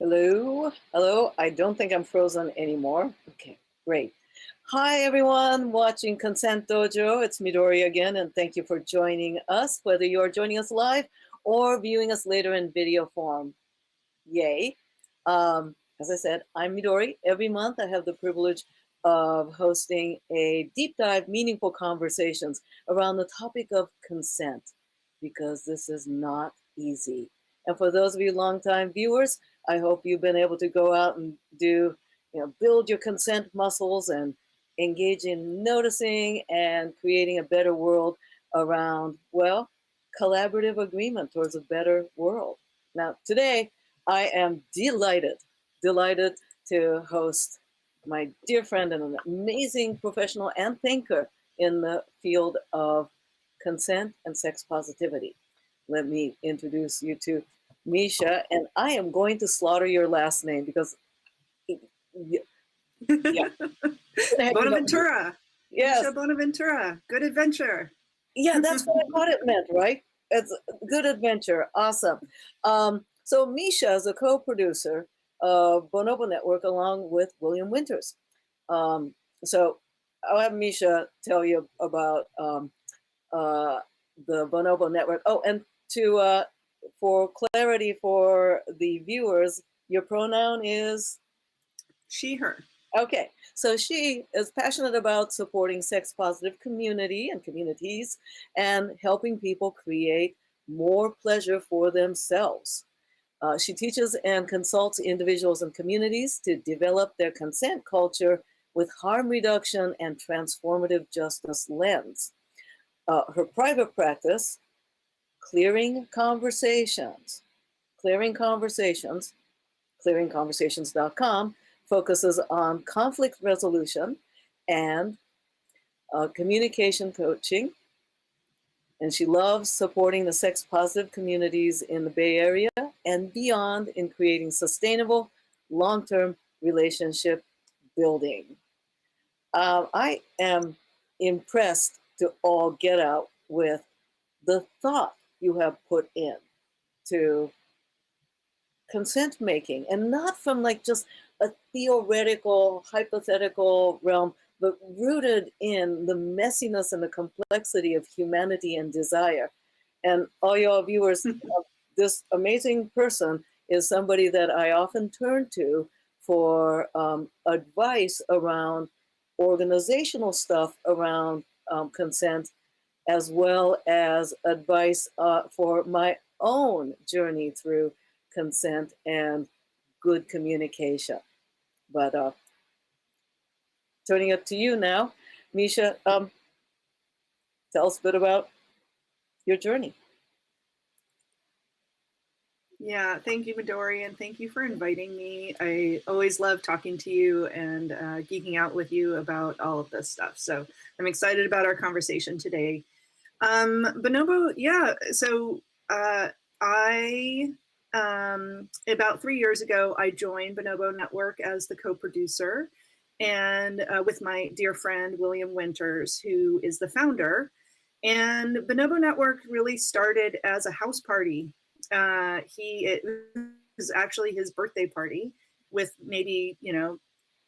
Hello, hello. I don't think I'm frozen anymore. Okay, great. Hi, everyone watching Consent Dojo. It's Midori again, and thank you for joining us, whether you're joining us live or viewing us later in video form. Yay. As I said, I'm Midori. Every month I have the privilege of hosting a deep dive, meaningful conversations around the topic of consent, because this is not easy. And for those of you longtime viewers, I hope you've been able to go out and build your consent muscles and engage in noticing and creating a better world around, well, collaborative agreement towards a better world. Now, today, I am delighted to host my dear friend and an amazing professional and thinker in the field of consent and sex positivity. Let me introduce you to Misha, and I am going to slaughter your last name because, yeah. Bonaventura. Yes. Misha Bonaventura. Good adventure. Yeah, that's what I thought it meant, right? It's a good adventure. Awesome. So Misha is a co-producer of Bonobo Network along with William Winters. So I'll have Misha tell you about the Bonobo Network. Oh, and for clarity for the viewers, your pronoun is? She, her. Okay, so she is passionate about supporting sex-positive community and communities and helping people create more pleasure for themselves. She teaches and consults individuals and communities to develop their consent culture with harm reduction and transformative justice lens. Her private practice, Clearing Conversations, clearingconversations.com, focuses on conflict resolution and communication coaching. And she loves supporting the sex positive communities in the Bay Area and beyond in creating sustainable, long term relationship building. I am impressed to all get out with the thought you have put in to consent making, and not from like just a theoretical, hypothetical realm, but rooted in the messiness and the complexity of humanity and desire. And all y'all viewers, this amazing person is somebody that I often turn to for advice around organizational stuff around consent, as well as advice for my own journey through consent and good communication. But turning it to you now, Misha, tell us a bit about your journey. Yeah, thank you, Midori, and thank you for inviting me. I always love talking to you and geeking out with you about all of this stuff. So I'm excited about our conversation today. Bonobo, yeah, so I about 3 years ago, I joined Bonobo Network as the co-producer, and with my dear friend William Winters, who is the founder. And Bonobo Network really started as a house party. It was actually his birthday party with maybe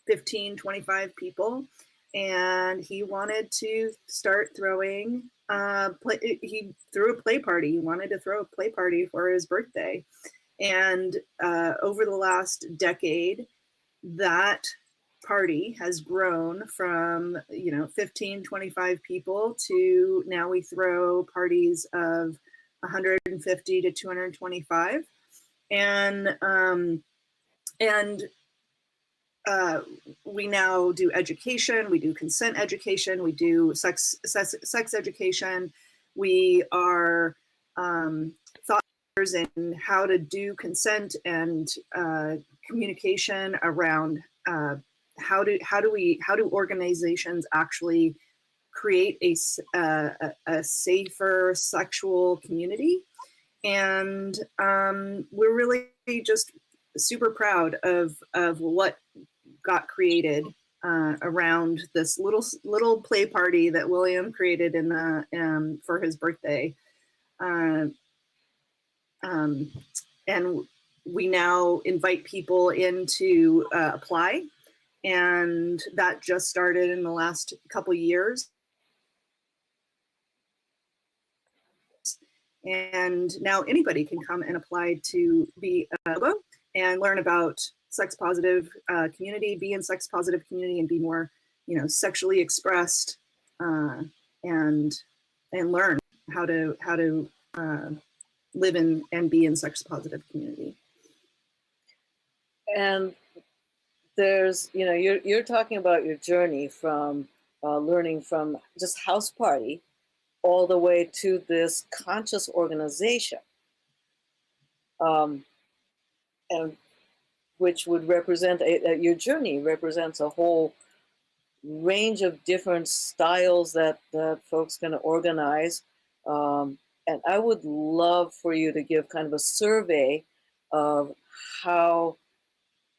15, 25 people, and he wanted to start throwing. He threw a play party. He wanted to throw a play party for his birthday. And over the last decade, that party has grown from 15, 25 people to now we throw parties of 150 to 225. And we now do education, we do consent education, we do sex education. We are thought leaders in how to do consent and communication around how do organizations actually create a safer sexual community. And we're really just super proud of what got created around this little play party that William created in the for his birthday, and we now invite people in to apply, and that just started in the last couple years. And now anybody can come and apply to be a bobo and learn about sex positive community, be in sex positive community, and be more, sexually expressed, and learn how to live in and be in sex positive community. And there's, you're talking about your journey from learning from just house party all the way to this conscious organization, and which would represent your journey represents a whole range of different styles that folks can organize. And I would love for you to give kind of a survey of how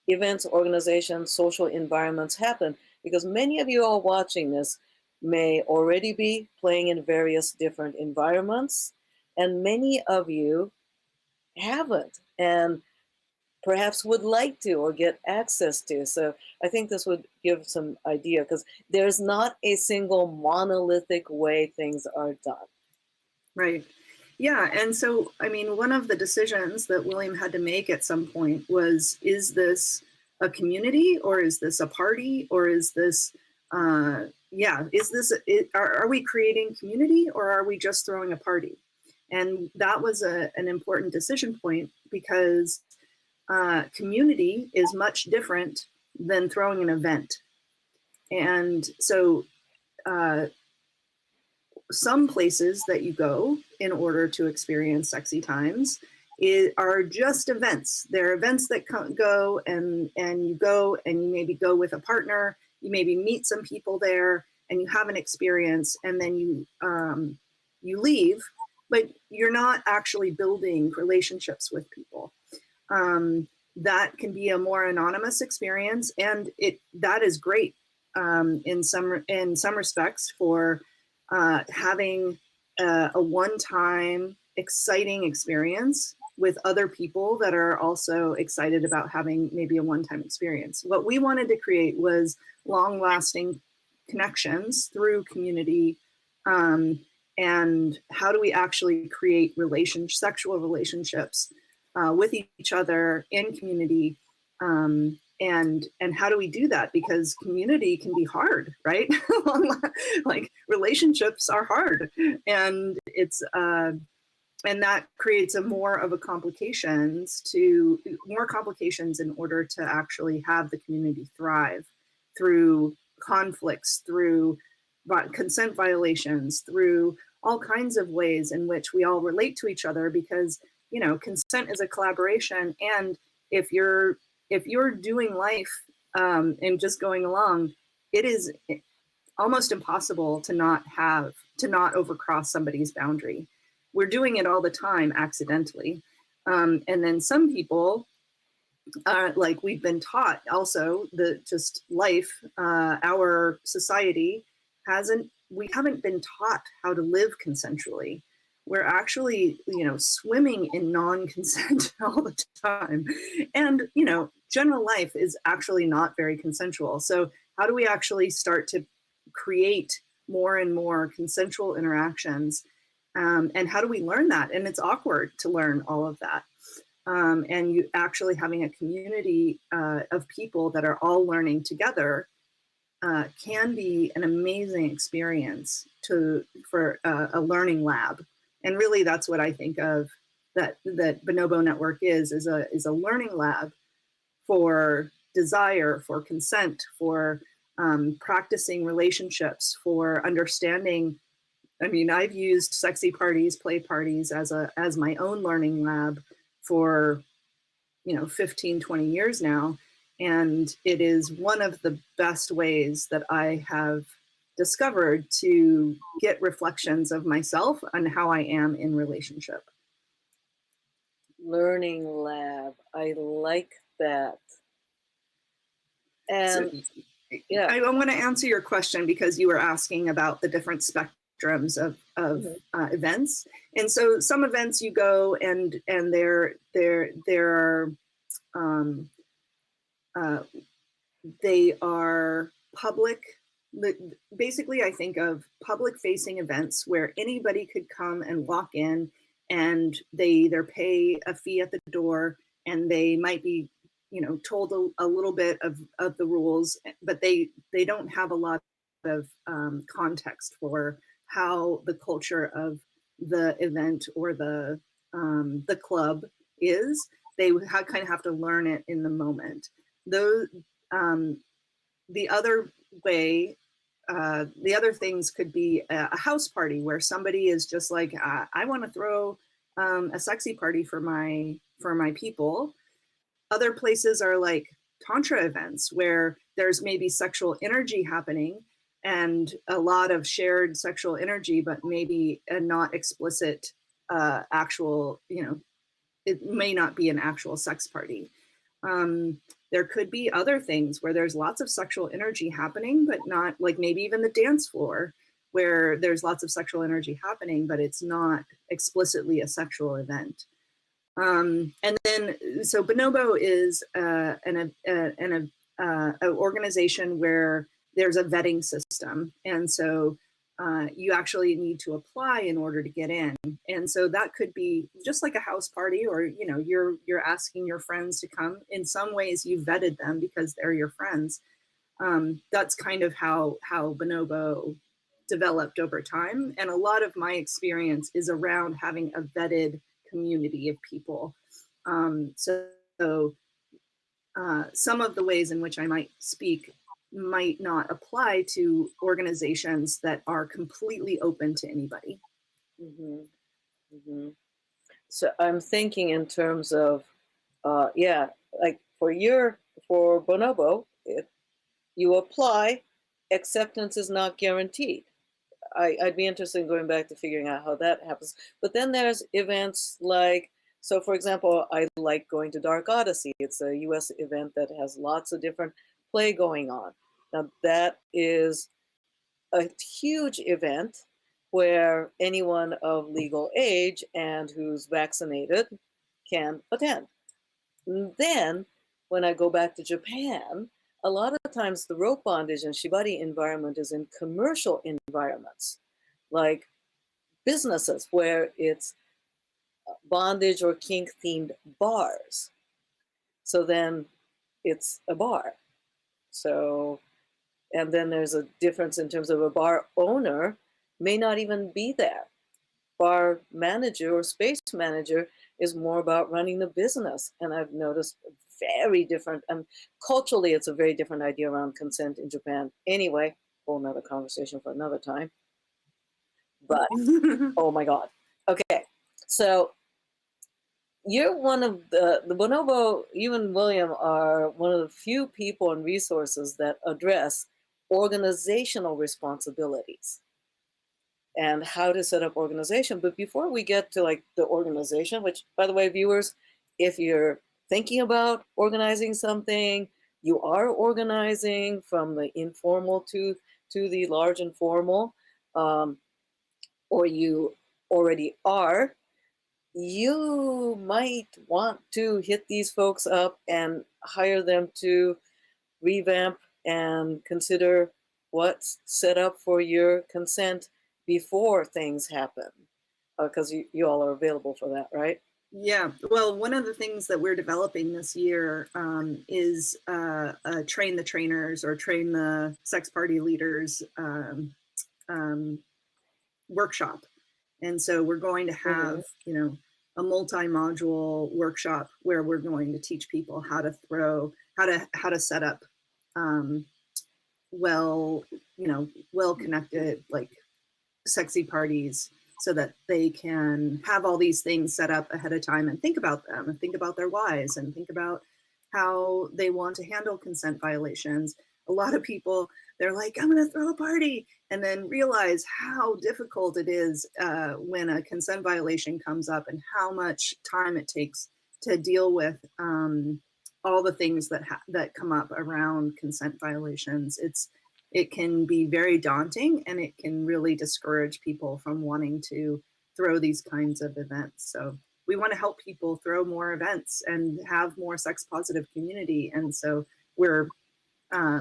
events, organizations, social environments happen, because many of you all watching this may already be playing in various different environments, and many of you haven't, and perhaps would like to or get access to. So I think this would give some idea, because there's not a single monolithic way things are done. Right. Yeah. And so, I mean, one of the decisions that William had to make at some point was, is this a community, or is this a party, or is this, are we creating community, or are we just throwing a party? And that was an important decision point, because community is much different than throwing an event. And so, some places that you go in order to experience sexy times are just events. They're events that go and you go, and you maybe go with a partner, you maybe meet some people there, and you have an experience, and then you leave, but you're not actually building relationships with people. That can be a more anonymous experience, and that is great in some respects for having a one-time exciting experience with other people that are also excited about having maybe a one-time experience. What we wanted to create was long-lasting connections through community, and how do we actually create sexual relationships with each other in community, and how do we do that? Because community can be hard, right? Like, relationships are hard, and it's and that creates more complications in order to actually have the community thrive through conflicts, through consent violations, through all kinds of ways in which we all relate to each other, because consent is a collaboration, and if you're doing life and just going along, it is almost impossible to not overcross somebody's boundary. We're doing it all the time accidentally. And then some people, like we've been taught also, just life, our society we haven't been taught how to live consensually. We're actually, swimming in non-consent all the time. And, general life is actually not very consensual. So how do we actually start to create more and more consensual interactions? And how do we learn that? And it's awkward to learn all of that. And you actually having a community of people that are all learning together can be an amazing experience for a learning lab. And really, that's what I think of that Bonobo Network is a learning lab for desire, for consent, for practicing relationships, for understanding. I mean, I've used sexy parties, play parties as my own learning lab for 15, 20 years now. And it is one of the best ways that I have discovered to get reflections of myself and how I am in relationship. Learning lab. I like that. And I want to answer your question, because you were asking about the different spectrums spectrums of events. And so some events you go and there are they are public. Basically, I think of public facing events where anybody could come and walk in, and they either pay a fee at the door, and they might be, you know, told a little bit of the rules, but they don't have a lot of context for how the culture of the event or the club is. They kind of have to learn it in the moment. Those the other way, the other things could be a house party where somebody is just like, I want to throw a sexy party for my people. Other places are like tantra events where there's maybe sexual energy happening and a lot of shared sexual energy, but maybe a not explicit actual, you know, it may not be an actual sex party. There could be other things where there's lots of sexual energy happening, but not, like maybe even the dance floor where there's lots of sexual energy happening, but it's not explicitly a sexual event. And then, so Bonobo is an organization where there's a vetting system. And so you actually need to apply in order to get in. And so that could be just like a house party, or, you know, you're asking your friends to come. In some ways you vetted them because they're your friends. That's kind of how Bonobo developed over time. And a lot of my experience is around having a vetted community of people. So some of the ways in which I might speak might not apply to organizations that are completely open to anybody. Mm-hmm. Mm-hmm. So I'm thinking in terms of, yeah, like for Bonobo, you apply, acceptance is not guaranteed. I'd be interested in going back to figuring out how that happens. But then there's events like, so for example, I like going to Dark Odyssey. It's a US event that has lots of different play going on. Now that is a huge event where anyone of legal age and who's vaccinated can attend. And then when I go back to Japan, a lot of times the rope bondage and shibari environment is in commercial environments, like businesses where it's bondage or kink themed bars. So then it's a bar. So, and then there's a difference in terms of a bar owner may not even be there. Bar manager or space manager is more about running the business. And I've noticed very different, and culturally it's a very different idea around consent in Japan. Anyway, whole nother conversation for another time. But oh my God. Okay. So you're one of the Bonobo, you and William are one of the few people and resources that address organizational responsibilities and how to set up organization. But before we get to like the organization, which by the way, viewers, if you're thinking about organizing something, you are organizing from the informal to the large and formal, or you already are, you might want to hit these folks up and hire them to revamp and consider what's set up for your consent before things happen, because you all are available for that, right? Yeah, well, one of the things that we're developing this year is train the trainers or train the sex party leaders workshop. And so we're going to have, you know, a multi-module workshop where we're going to teach people how to set up well connected, like sexy parties, so that they can have all these things set up ahead of time and think about them and think about their whys and think about how they want to handle consent violations. A lot of people, they're like, I'm going to throw a party, and then realize how difficult it is when a consent violation comes up and how much time it takes to deal with all the things that come up around consent violations. it can be very daunting, and it can really discourage people from wanting to throw these kinds of events. So we want to help people throw more events and have more sex positive community. And so we're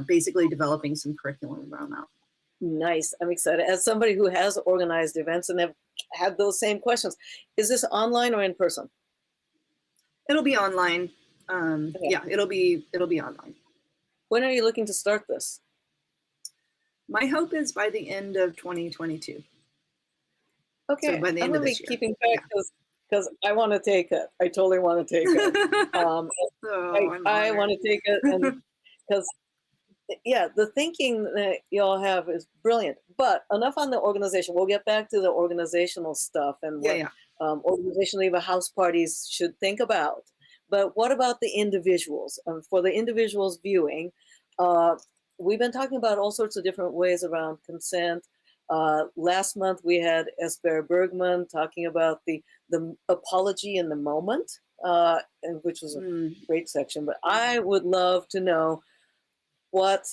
basically developing some curriculum around that. Nice. I'm excited. As somebody who has organized events and have had those same questions, is this online or in person? It'll be online. Okay. Yeah, it'll be online. When are you looking to start this? My hope is by the end of 2022. Okay, So by the I'm end of gonna be this year. keeping track because I want to take it. I totally want to take it. Oh, I want to take it, and because yeah, the thinking that y'all have is brilliant. But enough on the organization. We'll get back to the organizational stuff and what yeah. organizationally the house parties should think about. But what about the individuals? For the individuals viewing, uh, we've been talking about all sorts of different ways around consent. Last month we had Esper Bergman talking about the apology in the moment, which was a great section. But I would love to know what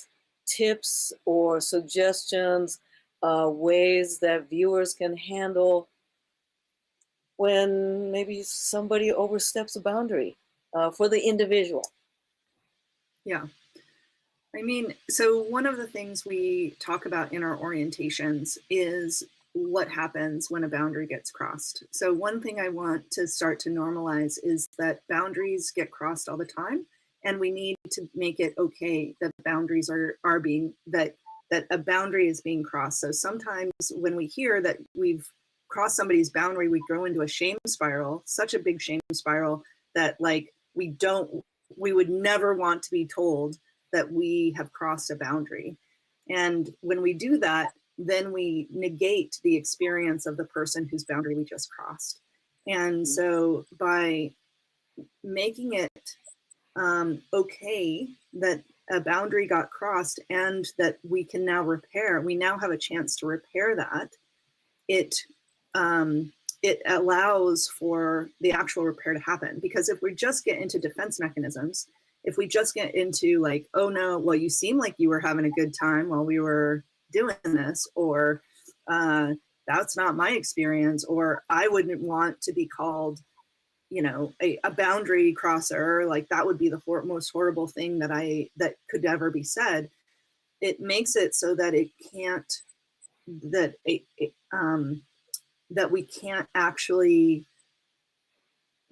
tips or suggestions, ways that viewers can handle when maybe somebody oversteps a boundary for the individual. Yeah. I mean, so one of the things we talk about in our orientations is what happens when a boundary gets crossed. So one thing I want to start to normalize is that boundaries get crossed all the time, and we need to make it okay that boundaries are being that a boundary is being crossed. So sometimes when we hear that we've crossed somebody's boundary, we go into a shame spiral, such a big shame spiral that like we would never want to be told that we have crossed a boundary. And when we do that, then we negate the experience of the person whose boundary we just crossed. And so by making it okay that a boundary got crossed and that we can now repair, we now have a chance to repair that, it allows for the actual repair to happen. Because if we just get into defense mechanisms, if we just get into like, oh no, well, you seem like you were having a good time while we were doing this, or that's not my experience, or I wouldn't want to be called, you know, a boundary crosser, like that would be the most horrible thing that could ever be said. It makes it so that it can't, that that we can't actually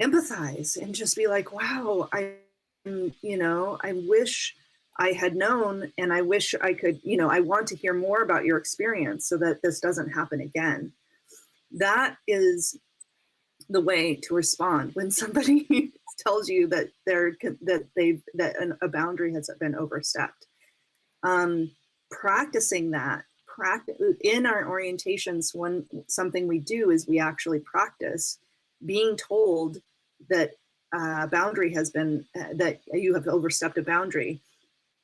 empathize and just be like, wow, I wish I had known, and I wish I could, I want to hear more about your experience so that this doesn't happen again. That is the way to respond when somebody tells you that a boundary has been overstepped. Practicing that, in our orientations, something we do is we actually practice being told that boundary has been, that you have overstepped a boundary.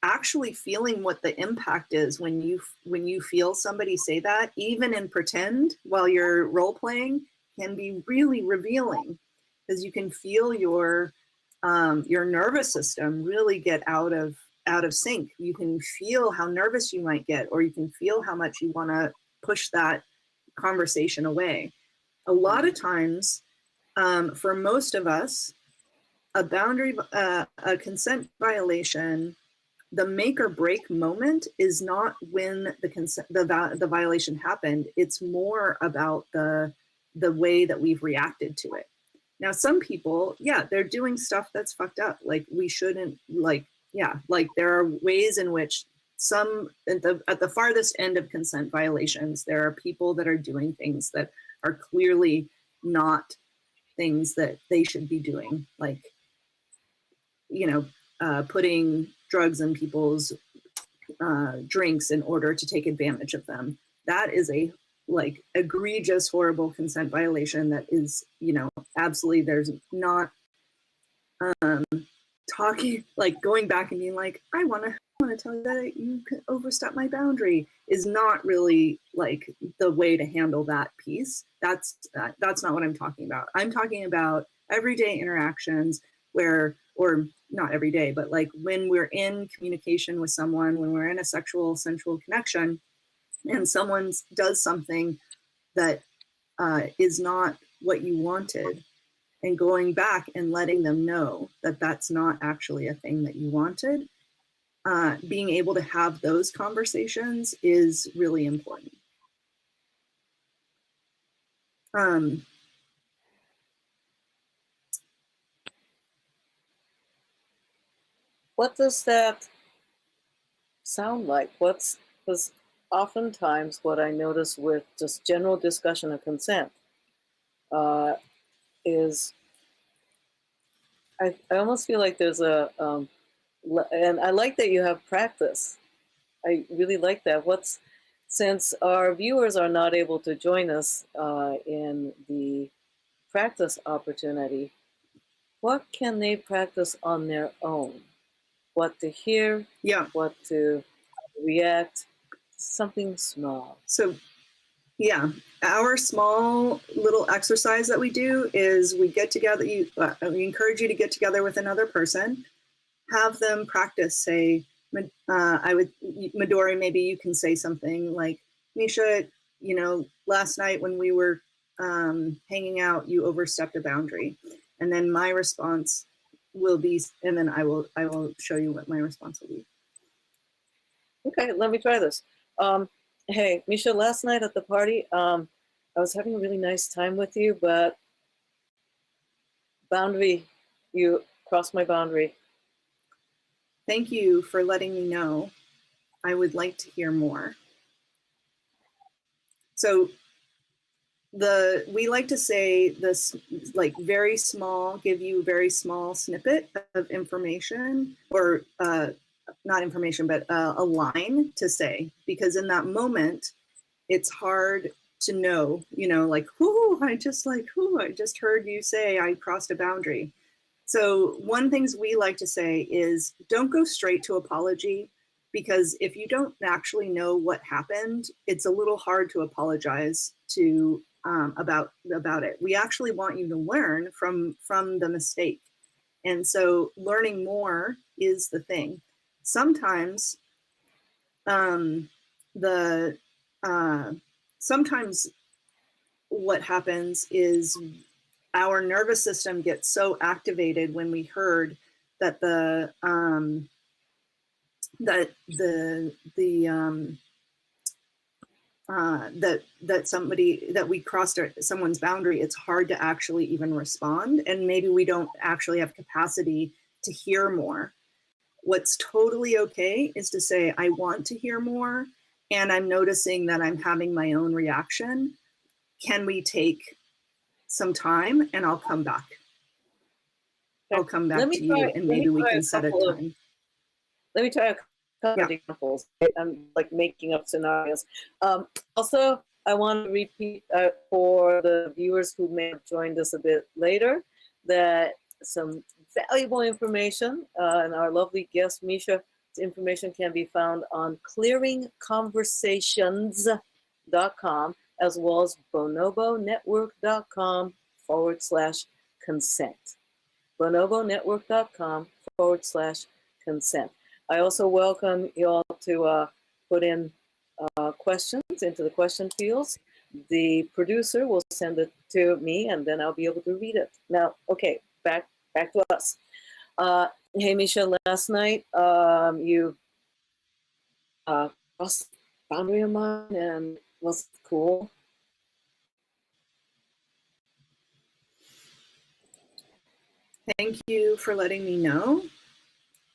Actually feeling what the impact is when you feel somebody say that, even in pretend while you're role playing, can be really revealing, because you can feel your nervous system really get out of sync. You can feel how nervous you might get, or you can feel how much you want to push that conversation away. A lot of times, for most of us, a boundary, a consent violation, the make or break moment is not when the violation happened. It's more about the way that we've reacted to it. Now, some people, yeah, they're doing stuff that's fucked up. Like we shouldn't, like there are ways in which some at the farthest end of consent violations, there are people that are doing things that are clearly not things that they should be doing, like putting drugs in people's drinks in order to take advantage of them. That is a like egregious, horrible consent violation that is, absolutely, there's not talking, like going back and being like, I want to tell you that you could overstep my boundary, is not really like the way to handle that piece. That's not what I'm talking about. I'm talking about everyday interactions where, or not every day, but like when we're in communication with someone, when we're in a sexual, sensual connection, and someone does something that is not what you wanted, and going back and letting them know that that's not actually a thing that you wanted, being able to have those conversations is really important. What does that sound like? Because oftentimes what I notice with just general discussion of consent is I almost feel like there's and I like that you have practice. I really like that. Since our viewers are not able to join us in the practice opportunity, what can they practice on their own? What to hear, Yeah. what to react, something small. So yeah, our small little exercise that we do is we get together. We encourage you to get together with another person, have them practice. Say, Midori, maybe you can say something like, Misha, last night when we were hanging out, you overstepped a boundary, and then my response will be, and then I will show you what my response will be. Okay, let me try this. Hey, Misha, last night at the party, I was having a really nice time with you, but you crossed my boundary. Thank you for letting me know. I would like to hear more. So we like to say this, like, very small, give you a very small snippet of information, or not information, but a line to say, because in that moment, it's hard to know, like, I just heard you say I crossed a boundary. So one things we like to say is don't go straight to apology, because if you don't actually know what happened, it's a little hard to apologize to about it. We actually want you to learn from the mistake. And so learning more is the thing. Sometimes sometimes what happens is our nervous system gets so activated when we heard that that we crossed someone's boundary. It's hard to actually even respond, and maybe we don't actually have capacity to hear more. What's totally okay is to say, I want to hear more, and I'm noticing that I'm having my own reaction. Can we take some time, and I'll come back. I'll come back to you, and maybe we can set a time. Let me try a couple of examples. I'm like making up scenarios. Also, I want to repeat for the viewers who may have joined us a bit later that some valuable information and our lovely guest Misha's information can be found on clearingconversations.com, as well as bonobonetwork.com/consent. bonobonetwork.com/consent. I also welcome you all to put in questions into the question fields. The producer will send it to me, and then I'll be able to read it. Now, okay, back to us. Hey, Misha, last night you crossed the boundary of mine, and it was cool. Thank you for letting me know.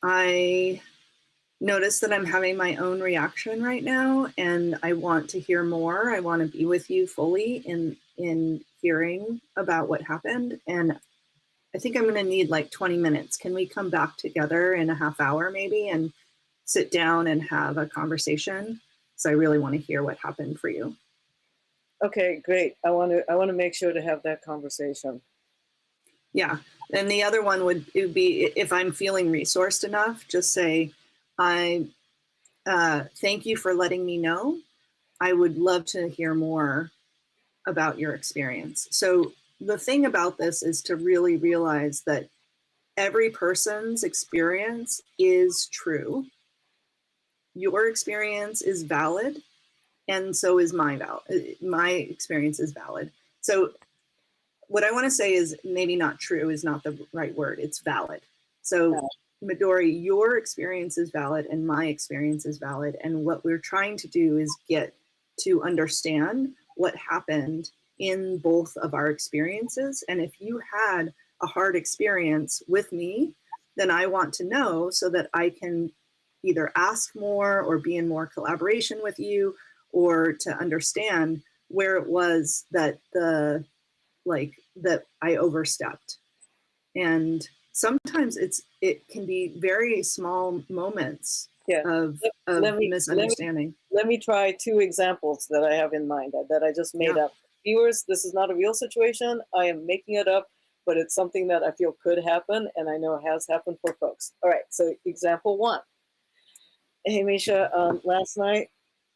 I notice that I'm having my own reaction right now, and I want to hear more. I want to be with you fully in hearing about what happened. And I think I'm going to need like 20 minutes. Can we come back together in a half hour maybe and sit down and have a conversation? So I really want to hear what happened for you. Okay, great. I want to make sure to have that conversation. Yeah. And the other one would be, if I'm feeling resourced enough, just say, I thank you for letting me know. I would love to hear more about your experience. So the thing about this is to really realize that every person's experience is true. Your experience is valid, and so is my experience is valid. So what I want to say is maybe not true is not the right word. It's valid. So Midori, your experience is valid and my experience is valid. And what we're trying to do is get to understand what happened in both of our experiences. And if you had a hard experience with me, then I want to know so that I can either ask more or be in more collaboration with you, or to understand where it was that that I overstepped. And sometimes it can be very small moments of misunderstanding. Let me try 2 examples that I have in mind that I just made up. Viewers, this is not a real situation. I am making it up, but it's something that I feel could happen, and I know has happened for folks. All right, so example 1. Hey, Misha, last night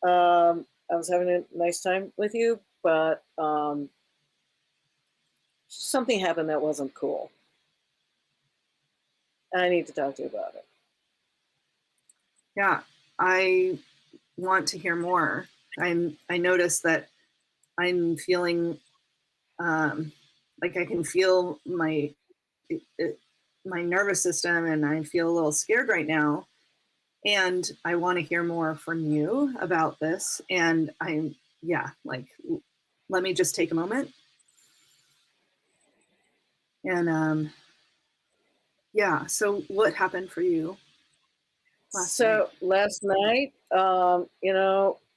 I was having a nice time with you, but something happened that wasn't cool. I need to talk to you about it. Yeah, I want to hear more. I noticed that I'm feeling like I can feel my nervous system, and I feel a little scared right now. And I want to hear more from you about this. And let me just take a moment. And so what happened for you last night? Last night, I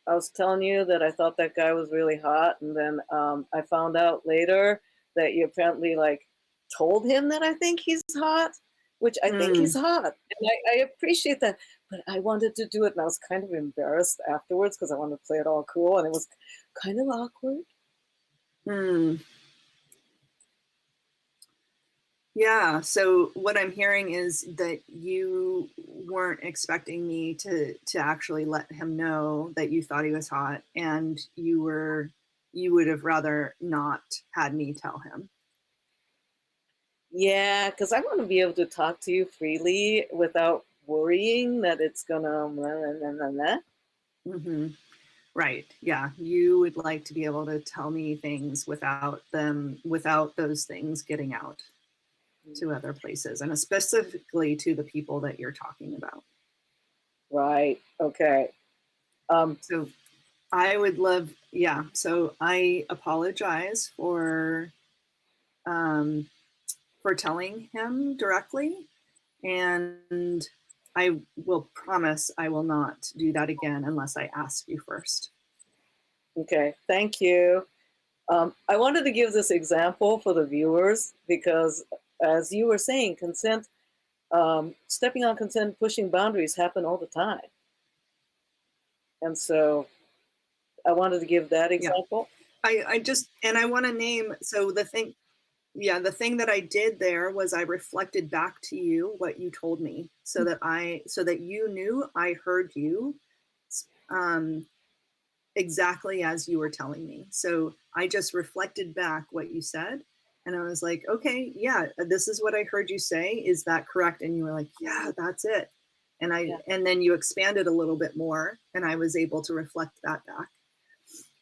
was telling you that I thought that guy was really hot, and then I found out later that you apparently told him that I think he's hot, which I think he's hot, and I appreciate that. But I wanted to do it, and I was kind of embarrassed afterwards because I wanted to play it all cool, and it was kind of awkward. Yeah, so what I'm hearing is that you weren't expecting me to actually let him know that you thought he was hot, and you would have rather not had me tell him. Yeah, because I want to be able to talk to you freely without worrying that it's gonna Right. Yeah. You would like to be able to tell me things without those things getting out to other places, and specifically to the people that you're talking about. Right. Okay. So I would love, yeah. So I apologize for telling him directly, and I will promise I will not do that again unless I ask you first. Okay. Thank you. I wanted to give this example for the viewers because, as you were saying, consent, stepping on consent, pushing boundaries happen all the time. And so I wanted to give that Yeah. example. I want to name, so the thing that I did there was I reflected back to you what you told me, so that you knew I heard you exactly as you were telling me. So I just reflected back what you said, and I was like, okay, yeah, this is what I heard you say. Is that correct? And you were like, yeah, that's it. And then you expanded a little bit more, and I was able to reflect that back.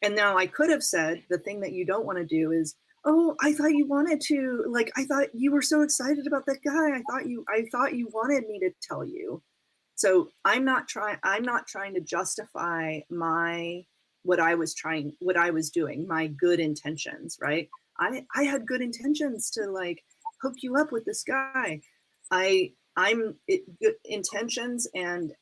And now I could have said, the thing that you don't want to do is, oh, I thought you wanted to, I thought you were so excited about that guy. I thought you wanted me to tell you. So I'm not trying to justify what I was doing, my good intentions, right? I had good intentions to hook you up with this guy. Good intentions and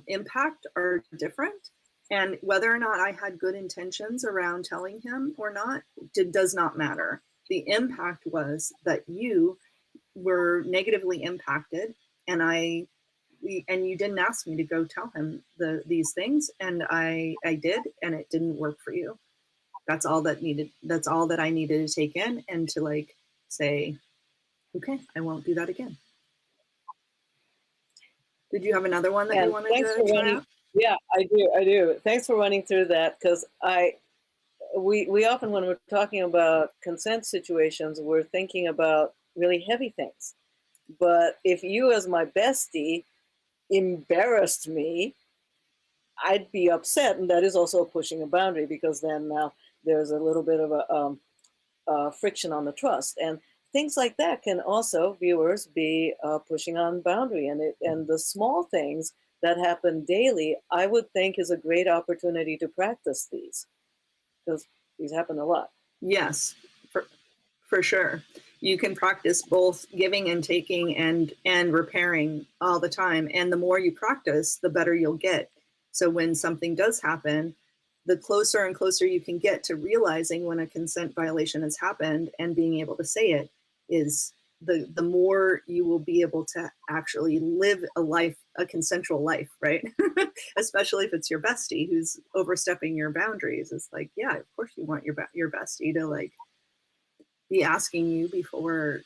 impact are different. And whether or not I had good intentions around telling him or not, does not matter. The impact was that you were negatively impacted, and you didn't ask me to go tell him these things, and I did, and it didn't work for you. That's all that I needed to take in, and to say, okay, I won't do that again. Did you have another one that you wanted to try out? Yeah, I do. Thanks for running through that, because we often, when we're talking about consent situations, we're thinking about really heavy things. But if you as my bestie embarrassed me, I'd be upset. And that is also pushing a boundary, because then now there's a little bit of a friction on the trust. And things like that can also, viewers, be pushing on boundary. And the small things that happen daily, I would think, is a great opportunity to practice these, because these happen a lot. Yes, for sure. You can practice both giving and taking and repairing all the time. And the more you practice, the better you'll get. So when something does happen, the closer and closer you can get to realizing when a consent violation has happened and being able to say it, is the more you will be able to actually live a life, a consensual life, right? Especially if it's your bestie who's overstepping your boundaries. It's like, yeah, of course you want your bestie to like be asking you before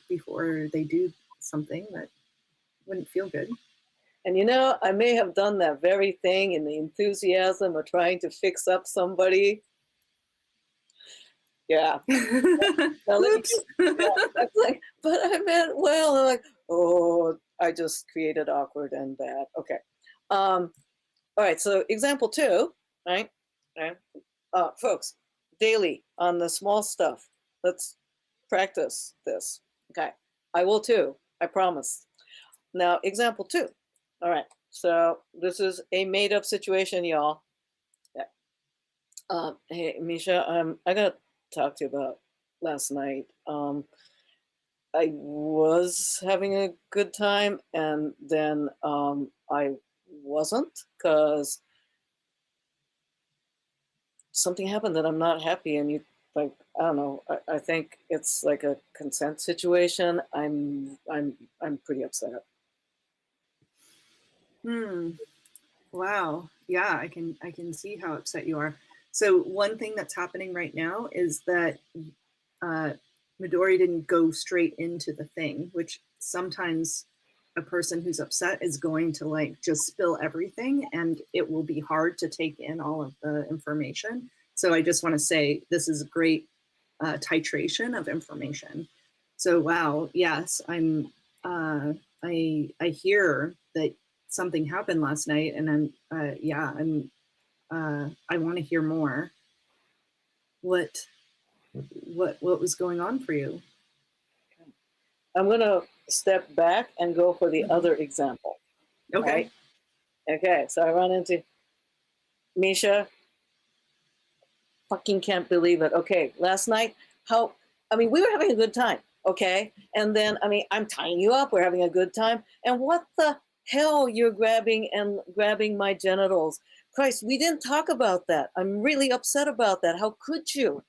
they do something that wouldn't feel good. And you know, I may have done that very thing in the enthusiasm of trying to fix up somebody. Yeah. Oops. That's like, but I meant well. I'm like, oh, I just created awkward and bad. Okay. All right. So example 2, right? Right. Folks, daily on the small stuff. Let's practice this. Okay. I will too. I promise. Now, example 2. All right. So this is a made up situation, y'all. Yeah. Hey, Misha, I got to talk to you about last night. I was having a good time, and then I wasn't, because something happened that I'm not happy. And you, like, I don't know. I think it's like a consent situation. I'm pretty upset. Wow. Yeah, I can see how upset you are. So one thing that's happening right now is that uh, Midori didn't go straight into the thing, which sometimes a person who's upset is going to like just spill everything, and it will be hard to take in all of the information. So I just want to say this is a great titration of information. So wow, yes, I hear that something happened last night, and I want to hear more. What what was going on for you? I'm going to step back and go for the Mm-hmm. other example. Okay. Right? Okay. So I run into Misha. Fucking can't believe it. Okay. Last night, I mean, we were having a good time. Okay. And then, I mean, I'm tying you up. We're having a good time. And what the hell, you're grabbing my genitals. Christ, we didn't talk about that. I'm really upset about that. How could you?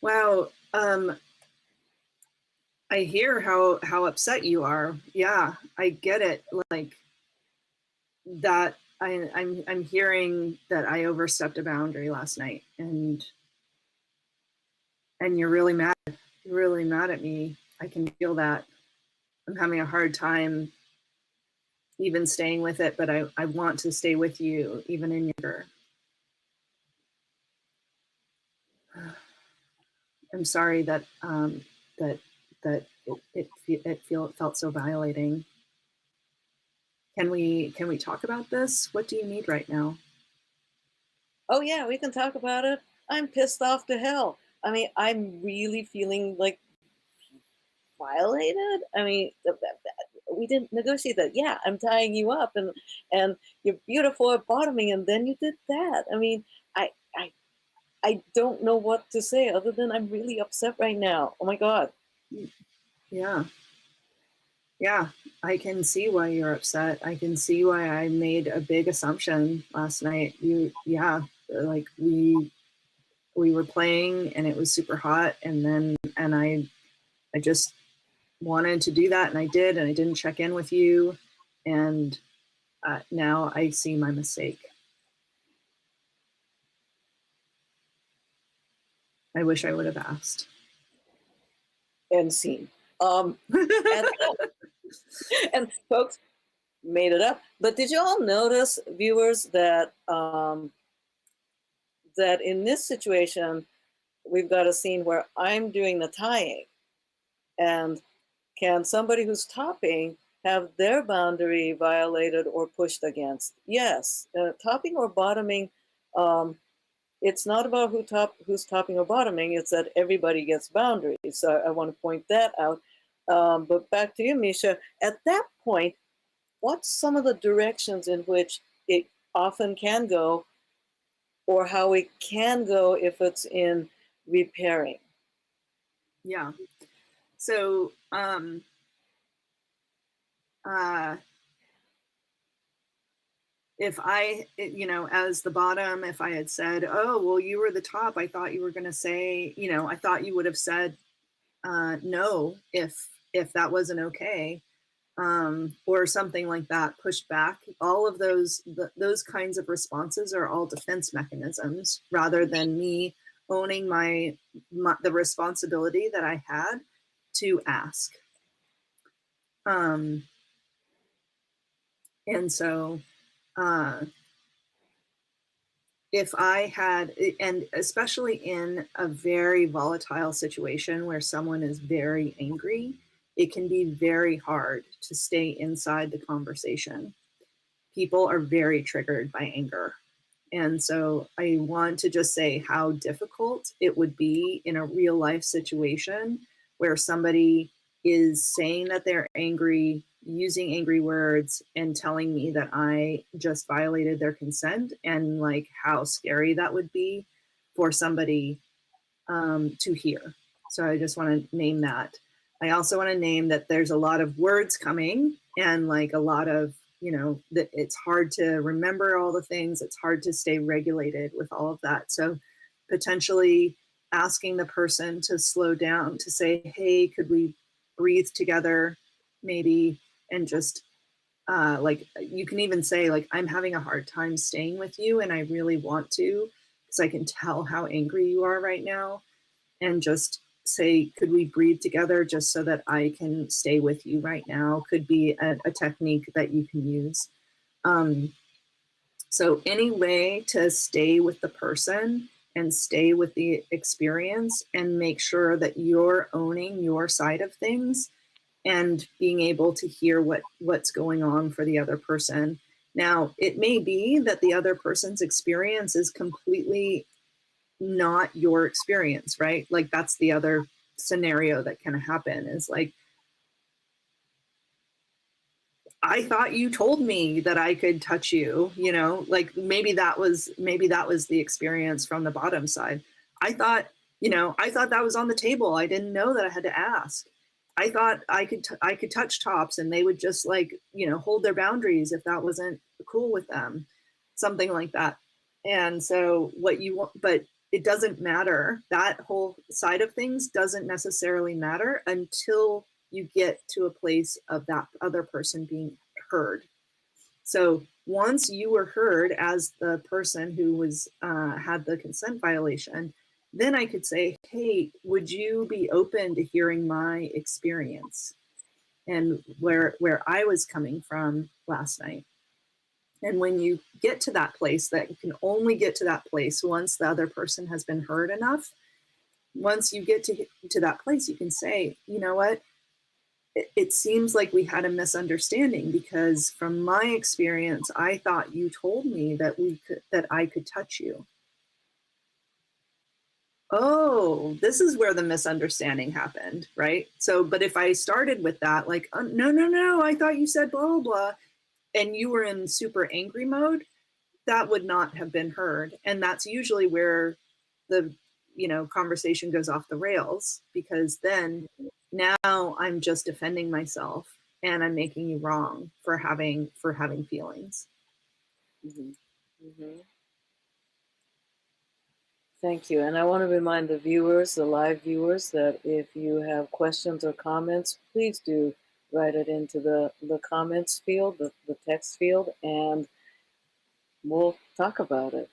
Wow. I hear how upset you are. Yeah, I get it. Like that. I'm hearing that I overstepped a boundary last night, and you're really mad. You're really mad at me. I can feel that. I'm having a hard time even staying with it, but I want to stay with you even in your. I'm sorry that that it felt so violating. Can we talk about this? What do you need right now? Oh, yeah, we can talk about it. I'm pissed off to hell. I mean, I'm really feeling like violated. I mean, we didn't negotiate that. Yeah, I'm tying you up, and you're beautiful at bottoming, and then you did that. I mean, I I I don't know what to say other than I'm really upset right now. Oh my god. Yeah. Yeah, I can see why you're upset. I can see why I made a big assumption last night. Like we were playing and it was super hot, and I just wanted to do that, and I did, and I didn't check in with you, and now I see my mistake. I wish I would have asked. End scene. And, and folks made it up. But did you all notice, viewers, that that in this situation, we've got a scene where I'm doing the tying, and can somebody who's topping have their boundary violated or pushed against? Yes. Topping or bottoming, it's not about who's topping or bottoming, it's that everybody gets boundaries. So I want to point that out. But back to you, Misha. At that point, what's some of the directions in which it often can go, or how it can go if it's in repairing? Yeah. So, if I, as the bottom, if I had said, oh, well, you were the top, I thought you were going to say, I thought you would have said no if that wasn't okay, or something like that, pushed back. All of those kinds of responses are all defense mechanisms rather than me owning the responsibility that I had to ask. And so if I had, and especially in a very volatile situation where someone is very angry, it can be very hard to stay inside the conversation. People are very triggered by anger. And so I want to just say how difficult it would be in a real life situation where somebody is saying that they're angry, using angry words, and telling me that I just violated their consent, and like how scary that would be for somebody to hear. So I just want to name that. I also want to name that there's a lot of words coming, and like a lot of, that it's hard to remember all the things. It's hard to stay regulated with all of that. So potentially asking the person to slow down, to say, hey, could we breathe together maybe, and just like, you can even say like, I'm having a hard time staying with you and I really want to, because I can tell how angry you are right now. And just say, could we breathe together just so that I can stay with you right now? Could be a technique that you can use. So any way to stay with the person and stay with the experience and make sure that you're owning your side of things and being able to hear what's going on for the other person. Now, it may be that the other person's experience is completely not your experience, right? Like that's the other scenario that can happen, is like, I thought you told me that I could touch you, like maybe that was the experience from the bottom side. I thought that was on the table. I didn't know that I had to ask. I thought I could touch tops and they would just like, hold their boundaries if that wasn't cool with them, something like that. And so what you want, but it doesn't matter. That whole side of things doesn't necessarily matter until you get to a place of that other person being heard. So once you were heard as the person who was had the consent violation, then I could say, hey, would you be open to hearing my experience and where I was coming from last night? And when you get to that place, that you can only get to that place once the other person has been heard enough. Once you get to that place, you can say, you know what? It seems like we had a misunderstanding, because from my experience, I thought you told me that I could touch you. Oh, this is where the misunderstanding happened, right? So, but if I started with that, like, no, I thought you said blah, blah, blah, and you were in super angry mode, that would not have been heard. And that's usually where the, conversation goes off the rails, because then now I'm just defending myself and I'm making you wrong for having feelings. Mm-hmm. Mm-hmm. Thank you. And I want to remind the viewers, the live viewers, that if you have questions or comments, please do write it into the comments field, the text field, and we'll talk about it.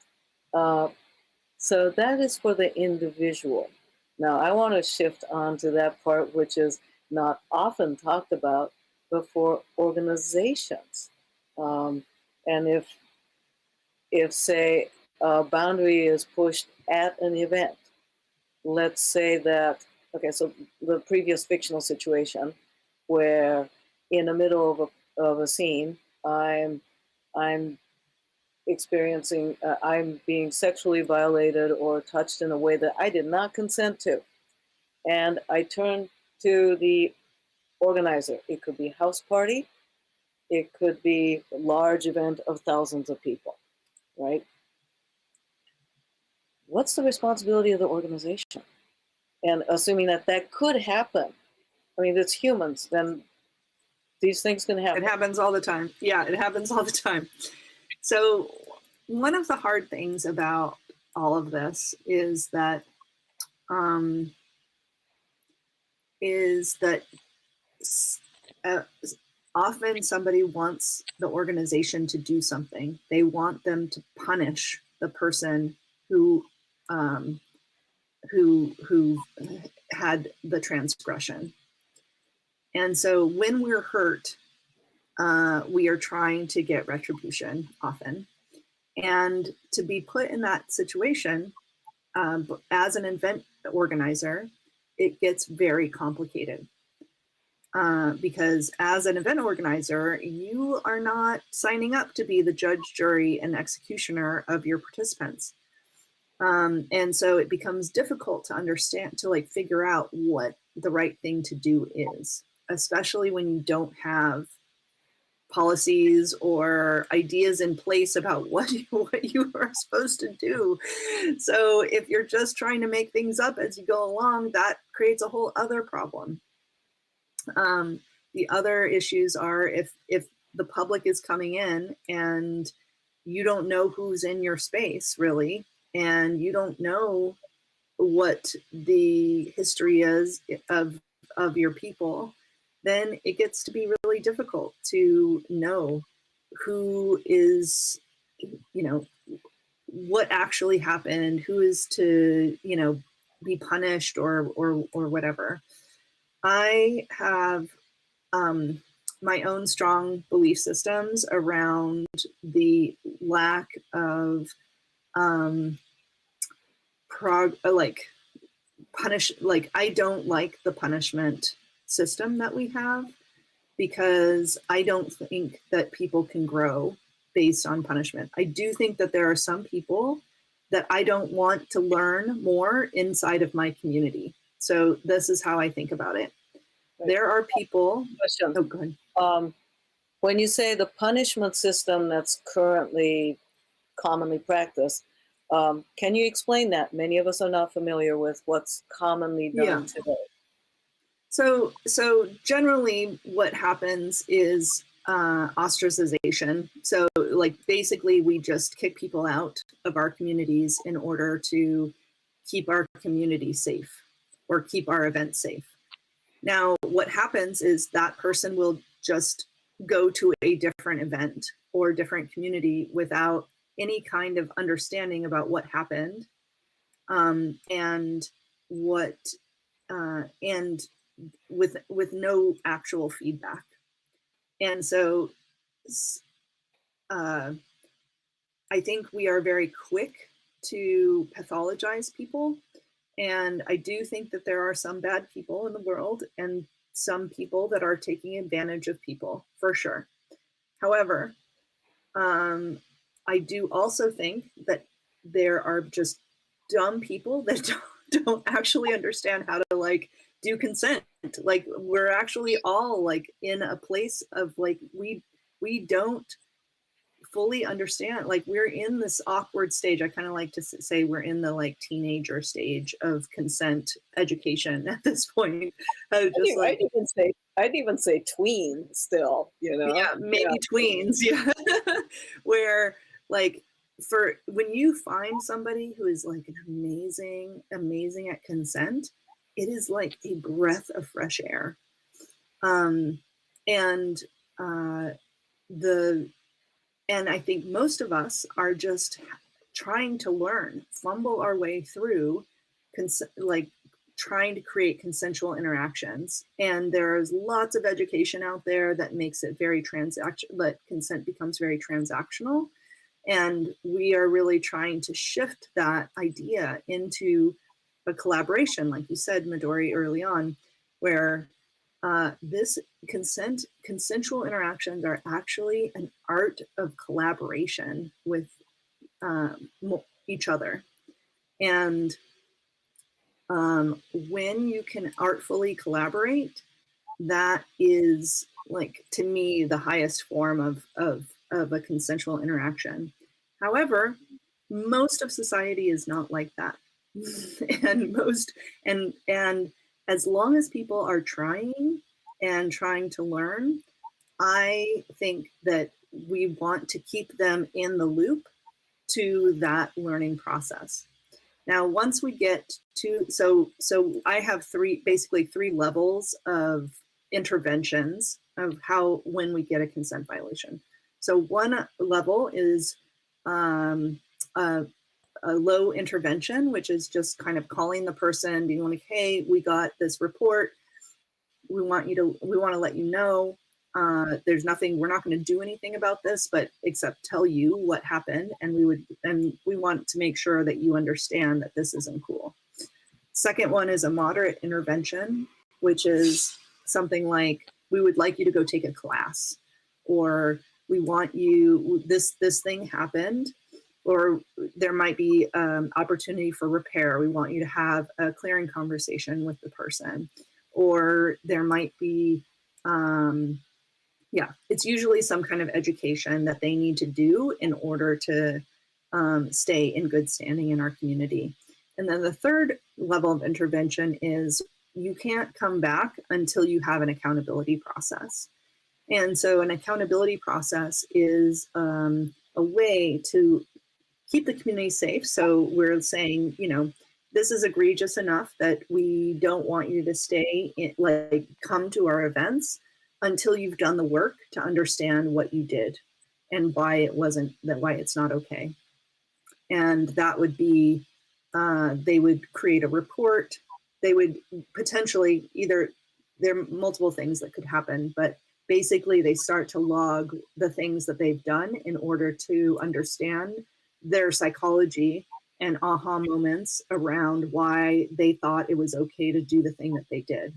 So that is for the individual. Now, I want to shift on to that part which is not often talked about, but for organizations. And if say, a boundary is pushed at an event, let's say that, okay, so the previous fictional situation where in the middle of a scene, I'm experiencing, I'm being sexually violated or touched in a way that I did not consent to. And I turn to the organizer. It could be a house party. It could be a large event of thousands of people, right? What's the responsibility of the organization? And assuming that that could happen, I mean, it's humans, then these things can happen. It happens all the time. Yeah, it happens all the time. So one of the hard things about all of this is that uh, often somebody wants the organization to do something. They want them to punish the person who who had the transgression. And so when we're hurt, we are trying to get retribution often. And to be put in that situation as an event organizer, it gets very complicated. Because as an event organizer, you are not signing up to be the judge, jury, and executioner of your participants. And so it becomes difficult to understand, to like figure out what the right thing to do is, especially when you don't have policies or ideas in place about what you are supposed to do. So if you're just trying to make things up as you go along, that creates a whole other problem. The other issues are if the public is coming in and you don't know who's in your space really, and you don't know what the history is of your people, then it gets to be really difficult to know who is, you know, what actually happened, who is to, you know, be punished or whatever. I have my own strong belief systems around the lack of I don't like the punishment system that we have, because I don't think that people can grow based on punishment. I do think that there are some people that I don't want to learn more inside of my community. So this is how I think about it. Right. There are people. Question. Oh, go ahead. When you say the punishment system that's currently commonly practiced, can you explain that? Many of us are not familiar with what's commonly done today. So generally what happens is ostracization. So like basically we just kick people out of our communities in order to keep our community safe or keep our event safe. Now, what happens is that person will just go to a different event or different community without any kind of understanding about what happened, and what and with no actual feedback. And so I think we are very quick to pathologize people. And I do think that there are some bad people in the world and some people that are taking advantage of people, for sure. However, I do also think that there are just dumb people that don't actually understand how to like do consent. Like we're actually all like in a place of like we don't fully understand, like we're in this awkward stage. I kind of like to say we're in the like teenager stage of consent education at this point. I'd even say tween still, you know. Yeah, maybe tweens. Yeah. Where like for when you find somebody who is like an amazing at consent, it is like a breath of fresh air. And I think most of us are just trying to learn, fumble our way through, like trying to create consensual interactions. And there's lots of education out there that makes it very that consent becomes very transactional. And we are really trying to shift that idea into a collaboration, like you said, Midori, early on, where this consensual interactions are actually an art of collaboration with each other. And when you can artfully collaborate, that is, like, to me, the highest form of a consensual interaction. However, most of society is not like that. And as long as people are trying to learn, I think that we want to keep them in the loop to that learning process. Now, once we get to, so I have basically three levels of interventions of when we get a consent violation. So one level is a low intervention, which is just kind of calling the person, being like, hey, we got this report. We want to let you know there's nothing, we're not going to do anything about this, but except tell you what happened. And we want to make sure that you understand that this isn't cool. Second one is a moderate intervention, which is something like, we would like you to go take a class, or we want you, this thing happened, or there might be opportunity for repair. We want you to have a clearing conversation with the person, or there might be, it's usually some kind of education that they need to do in order to stay in good standing in our community. And then the third level of intervention is, you can't come back until you have an accountability process. And so an accountability process is a way to keep the community safe. So we're saying, this is egregious enough that we don't want you to stay come to our events until you've done the work to understand what you did and why it's not okay. And that would be, they would create a report. They would potentially there are multiple things that could happen, but basically they start to log the things that they've done in order to understand their psychology and aha moments around why they thought it was okay to do the thing that they did.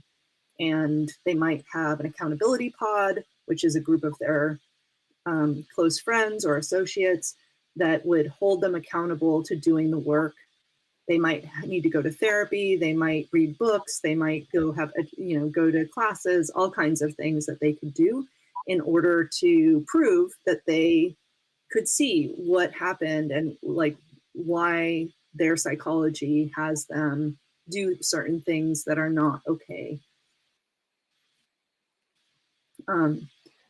And they might have an accountability pod, which is a group of their close friends or associates that would hold them accountable to doing the work. They might need to go to therapy. They might read books. They might go to classes, all kinds of things that they could do in order to prove that they could see what happened and why their psychology has them do certain things that are not okay.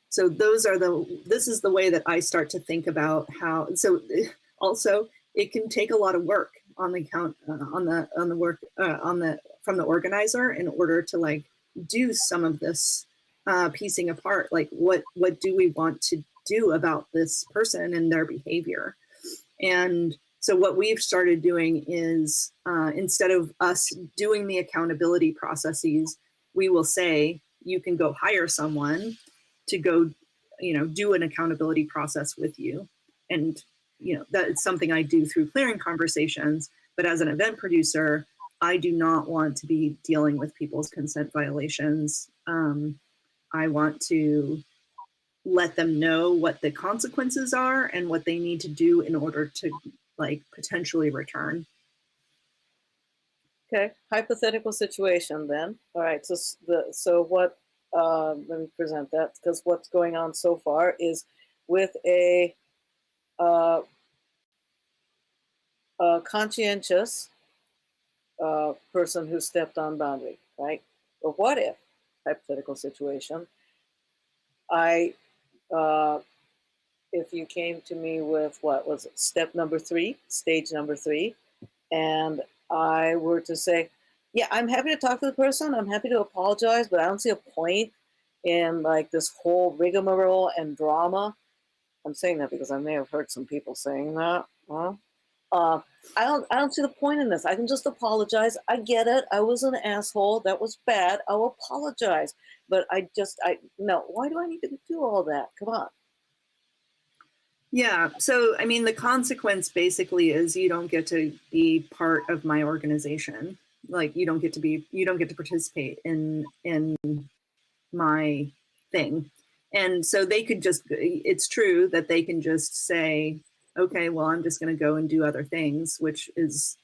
So this is the way that I start to think about how. So also, it can take a lot of work on the from the organizer in order to do some of this piecing apart. What do we want to do about this person and their behavior? And so what we've started doing is, instead of us doing the accountability processes, we will say, you can go hire someone to go, do an accountability process with you. And, that's something I do through clearing conversations. But as an event producer, I do not want to be dealing with people's consent violations. I want to let them know what the consequences are and what they need to do in order to potentially return. Okay, hypothetical situation then. All right, so what, let me present that, because what's going on so far is with a conscientious person who stepped on boundary, right? But what if, hypothetical situation, if you came to me with, what was it, stage number 3, and I were to say, yeah, I'm happy to talk to the person, I'm happy to apologize, but I don't see a point in this whole rigmarole and drama. I'm saying that because I may have heard some people saying that. I don't see the point in this. I can just apologize. I get it. I was an asshole. That was bad. I'll apologize. But no, why do I need to do all that? Come on. Yeah. So, the consequence basically is you don't get to be part of my organization. like, you don't get to participate in my thing. And so they could just, it's true that they can just say, okay, well, I'm just going to go and do other things, which is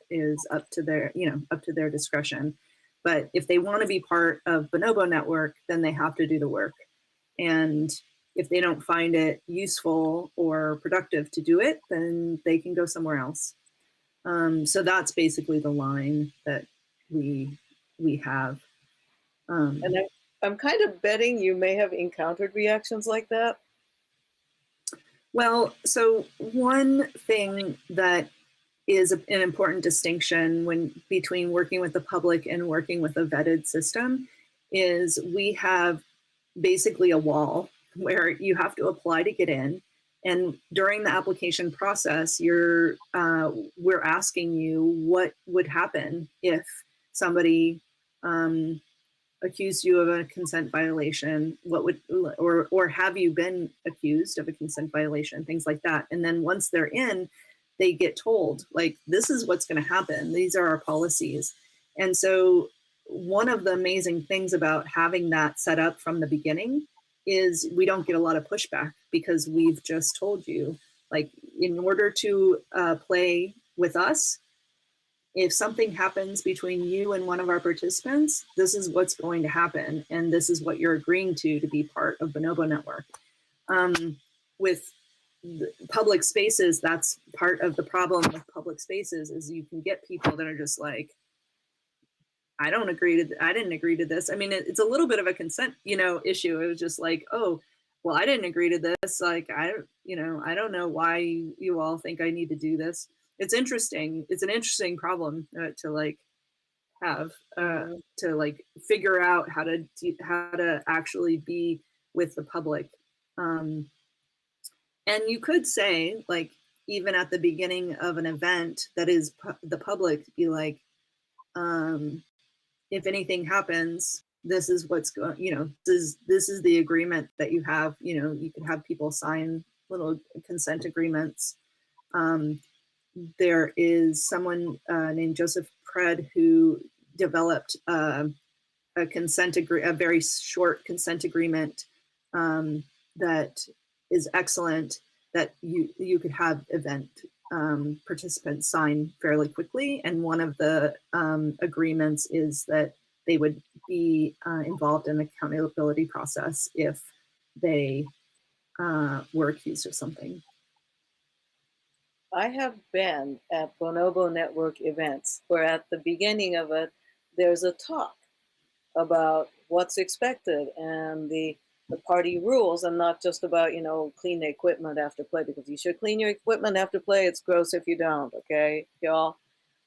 up to their, up to their discretion. But if they want to be part of Bonobo Network, then they have to do the work. And if they don't find it useful or productive to do it, then they can go somewhere else. So that's basically the line that we have. And I'm kind of betting you may have encountered reactions like that. Well, so one thing that is an important distinction between working with the public and working with a vetted system is we have basically a wall where you have to apply to get in. And during the application process, we're asking you what would happen if somebody accused you of a consent violation, or have you been accused of a consent violation, things like that. And then once they're in, they get told, like, this is what's going to happen. These are our policies. And so one of the amazing things about having that set up from the beginning is we don't get a lot of pushback because we've just told you, like, in order to play with us, if something happens between you and one of our participants, this is what's going to happen. And this is what you're agreeing to be part of Bonobo Network. With public spaces, that's part of the problem with public spaces, is you can get people that are just like, I didn't agree to this. I mean, it's a little bit of a consent, issue. It was just like, oh, well, I didn't agree to this. Like, I don't know why you all think I need to do this. It's interesting. It's an interesting problem to like have to like figure out how to actually be with the public. And you could say, like, even at the beginning of an event that is the public, be like, if anything happens, this is what's going, this is the agreement that you have. You can have people sign little consent agreements. There is someone named Joseph Pred who developed a very short consent agreement that is excellent, that you could have event participants sign fairly quickly. And one of the agreements is that they would be involved in the accountability process if they were accused of something. I have been at Bonobo Network events where at the beginning of it, there's a talk about what's expected and the party rules, and not just about, clean the equipment after play, because you should clean your equipment after play. It's gross if you don't, okay, y'all?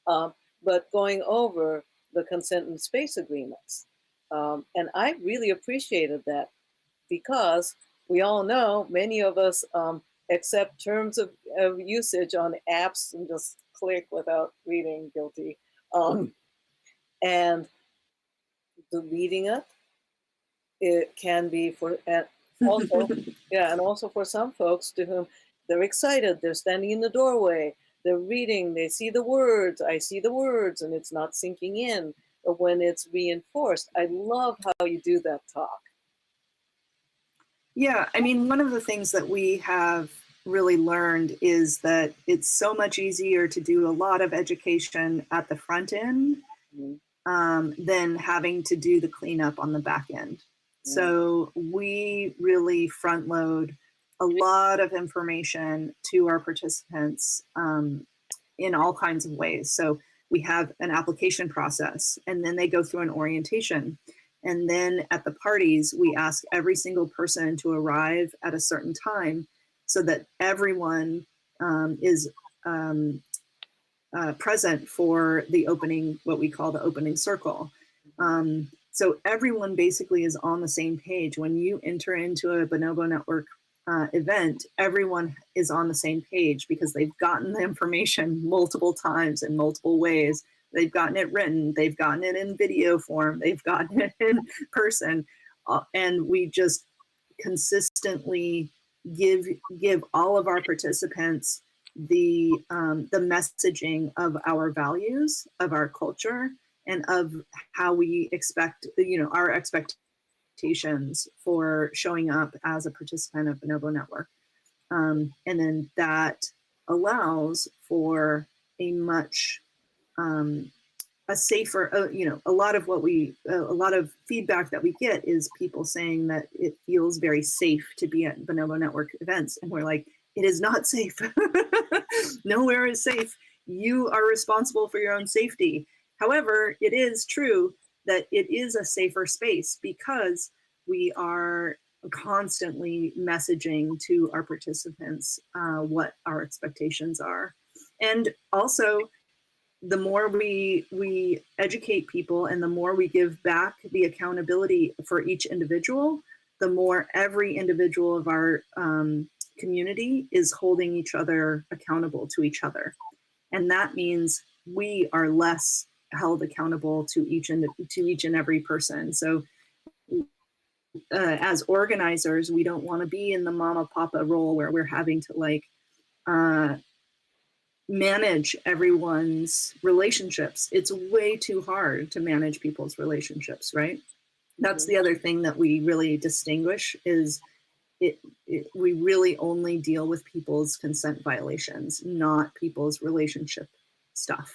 But going over the consent and space agreements. And I really appreciated that, because we all know many of us accept terms of usage on apps and just click without reading, guilty. And deleting it can be for, and also, yeah, and also for some folks to whom they're excited, they're standing in the doorway, they're reading, they see the words, I see the words, and it's not sinking in. But when it's reinforced, I love how you do that talk. Yeah, I mean, one of the things that we have really learned is that it's so much easier to do a lot of education at the front end than having to do the cleanup on the back end. So we really front load a lot of information to our participants in all kinds of ways. So we have an application process, and then they go through an orientation. And then at the parties, we ask every single person to arrive at a certain time so that everyone is present for the opening, what we call the opening circle. So everyone basically is on the same page. When you enter into a Bonobo Network event, everyone is on the same page because they've gotten the information multiple times in multiple ways. They've gotten it written, they've gotten it in video form, they've gotten it in person, and we just consistently give all of our participants the messaging of our values, of our culture, and of how we expect, you know, our expectations for showing up as a participant of Bonobo Network. And then that allows for a much a safer, you know, a lot of feedback that we get is people saying that it feels very safe to be at Bonobo Network events. And we're like, it is not safe. Nowhere is safe. You are responsible for your own safety. However, it is true that it is a safer space because we are constantly messaging to our participants what our expectations are. And also, the more we educate people and the more we give back the accountability for each individual, the more every individual of our community is holding each other accountable to each other. And that means we are less held accountable to each and every person. So as organizers, we don't want to be in the mama papa role where we're having to like manage everyone's relationships. It's way too hard to manage people's relationships, right? That's the other thing that we really distinguish is we really only deal with people's consent violations, not people's relationship stuff,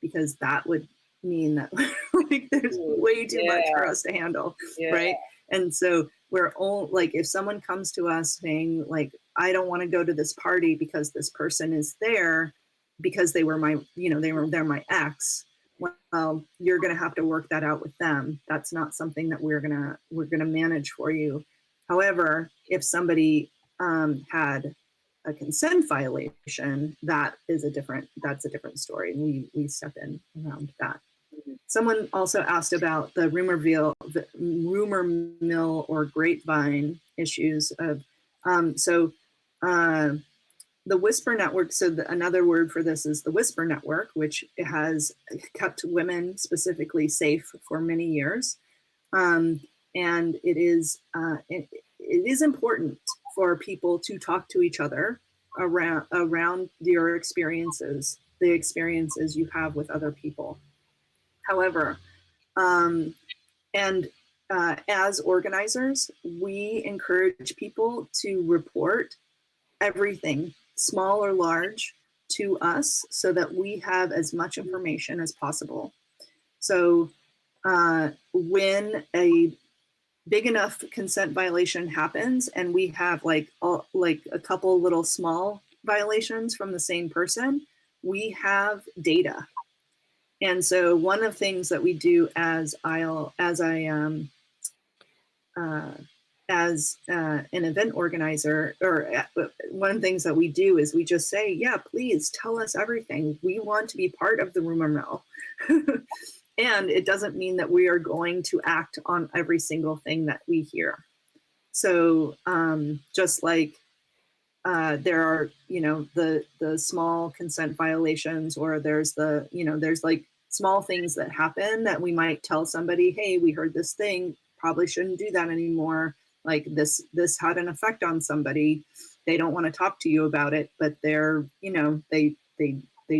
because that would mean that like there's way too much for us to handle, right? And so we're all like, if someone comes to us saying like, I don't want to go to this party because this person is there because they were my, you know, they're my ex. Well, you're going to have to work that out with them. That's not something that we're going to manage for you. However, if somebody had a consent violation, that's a different story. And we step in around that. Someone also asked about the rumor mill or grapevine issues of, the Whisper Network, so another word for this is the Whisper Network, which has kept women specifically safe for many years. And it is important for people to talk to each other around your experiences, the experiences you have with other people. However, as organizers, we encourage people to report everything, small or large, to us so that we have as much information as possible. So when a big enough consent violation happens and we have like a couple little small violations from the same person, we have data. And so one of the things that we do as an event organizer, or one of the things that we do is we just say, yeah, please tell us everything. We want to be part of the rumor mill. And it doesn't mean that we are going to act on every single thing that we hear. So just like there are, you know, the small consent violations, or there's there's like small things that happen that we might tell somebody, hey, we heard this thing, probably shouldn't do that anymore. Like this had an effect on somebody. They don't want to talk to you about it, but they're, you know, they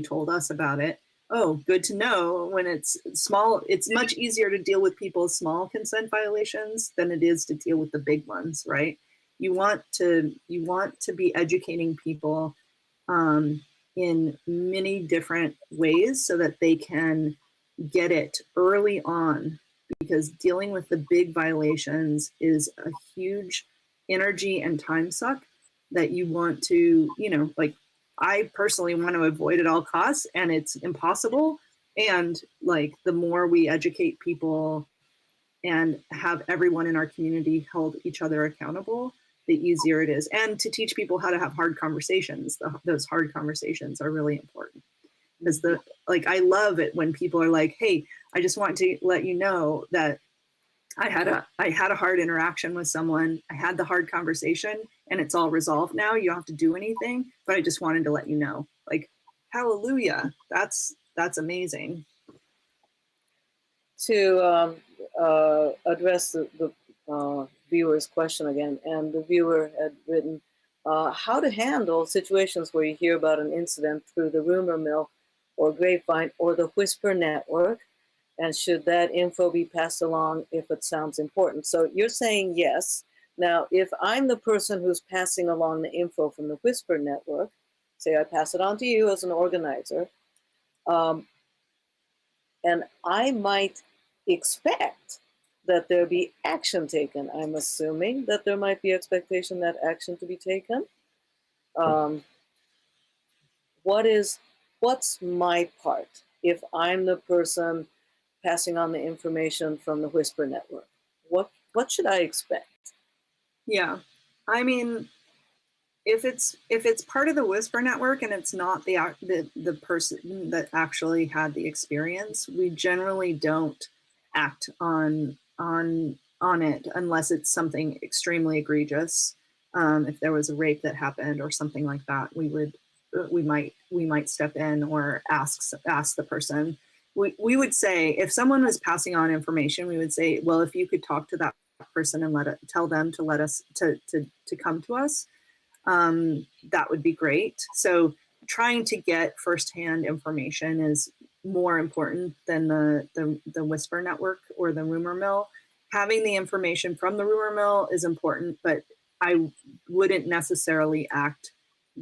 told us about it. Oh, good to know. When it's small, it's much easier to deal with people's small consent violations than it is to deal with the big ones, right? You want to be educating people in many different ways so that they can get it early on, because dealing with the big violations is a huge energy and time suck that you want to, you know, like I personally want to avoid at all costs, and it's impossible. And like the more we educate people and have everyone in our community hold each other accountable, the easier it is. And to teach people how to have hard conversations. Those hard conversations are really important. Because I love it when people are like, hey, I just want to let you know that I had a hard interaction with someone. I had the hard conversation and it's all resolved now. You don't have to do anything, but I just wanted to let you know. Like, hallelujah. That's amazing. To address the viewer's question again, and the viewer had written how to handle situations where you hear about an incident through the rumor mill or grapevine or the Whisper Network. And should that info be passed along if it sounds important? So you're saying yes. Now, if I'm the person who's passing along the info from the Whisper Network, say I pass it on to you as an organizer, um, and I might expect that there be action taken. I'm assuming that there might be expectation that action to be taken. Um, what's my part if I'm the person passing on the information from the Whisper Network? What should I expect? Yeah. I mean, if it's part of the Whisper Network and it's not the person that actually had the experience, we generally don't act on it unless it's something extremely egregious. If there was a rape that happened or something like that, we might step in or ask the person. We would say, if someone was passing on information, we would say, well, if you could talk to that person and tell them to let us to come to us, that would be great. So trying to get firsthand information is more important than the Whisper Network or the rumor mill. Having the information from the rumor mill is important, but I wouldn't necessarily act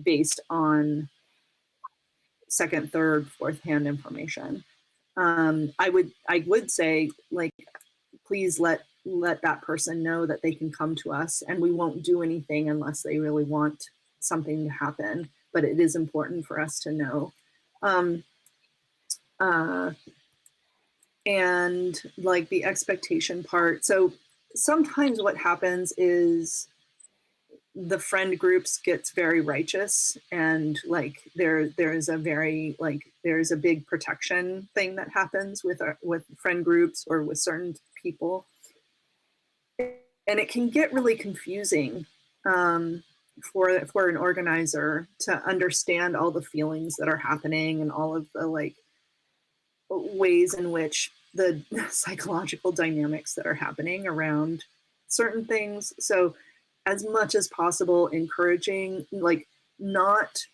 based on second, third, fourth hand information. I would say, like, please let that person know that they can come to us, and we won't do anything unless they really want something to happen. But it is important for us to know. Um, uh, and like the expectation part. So sometimes what happens is the friend groups gets very righteous, and like there's a big protection thing that happens with friend groups or with certain people, and it can get really confusing, for an organizer to understand all the feelings that are happening and all of the like ways in which the psychological dynamics that are happening around certain things. So as much as possible, encouraging, like, not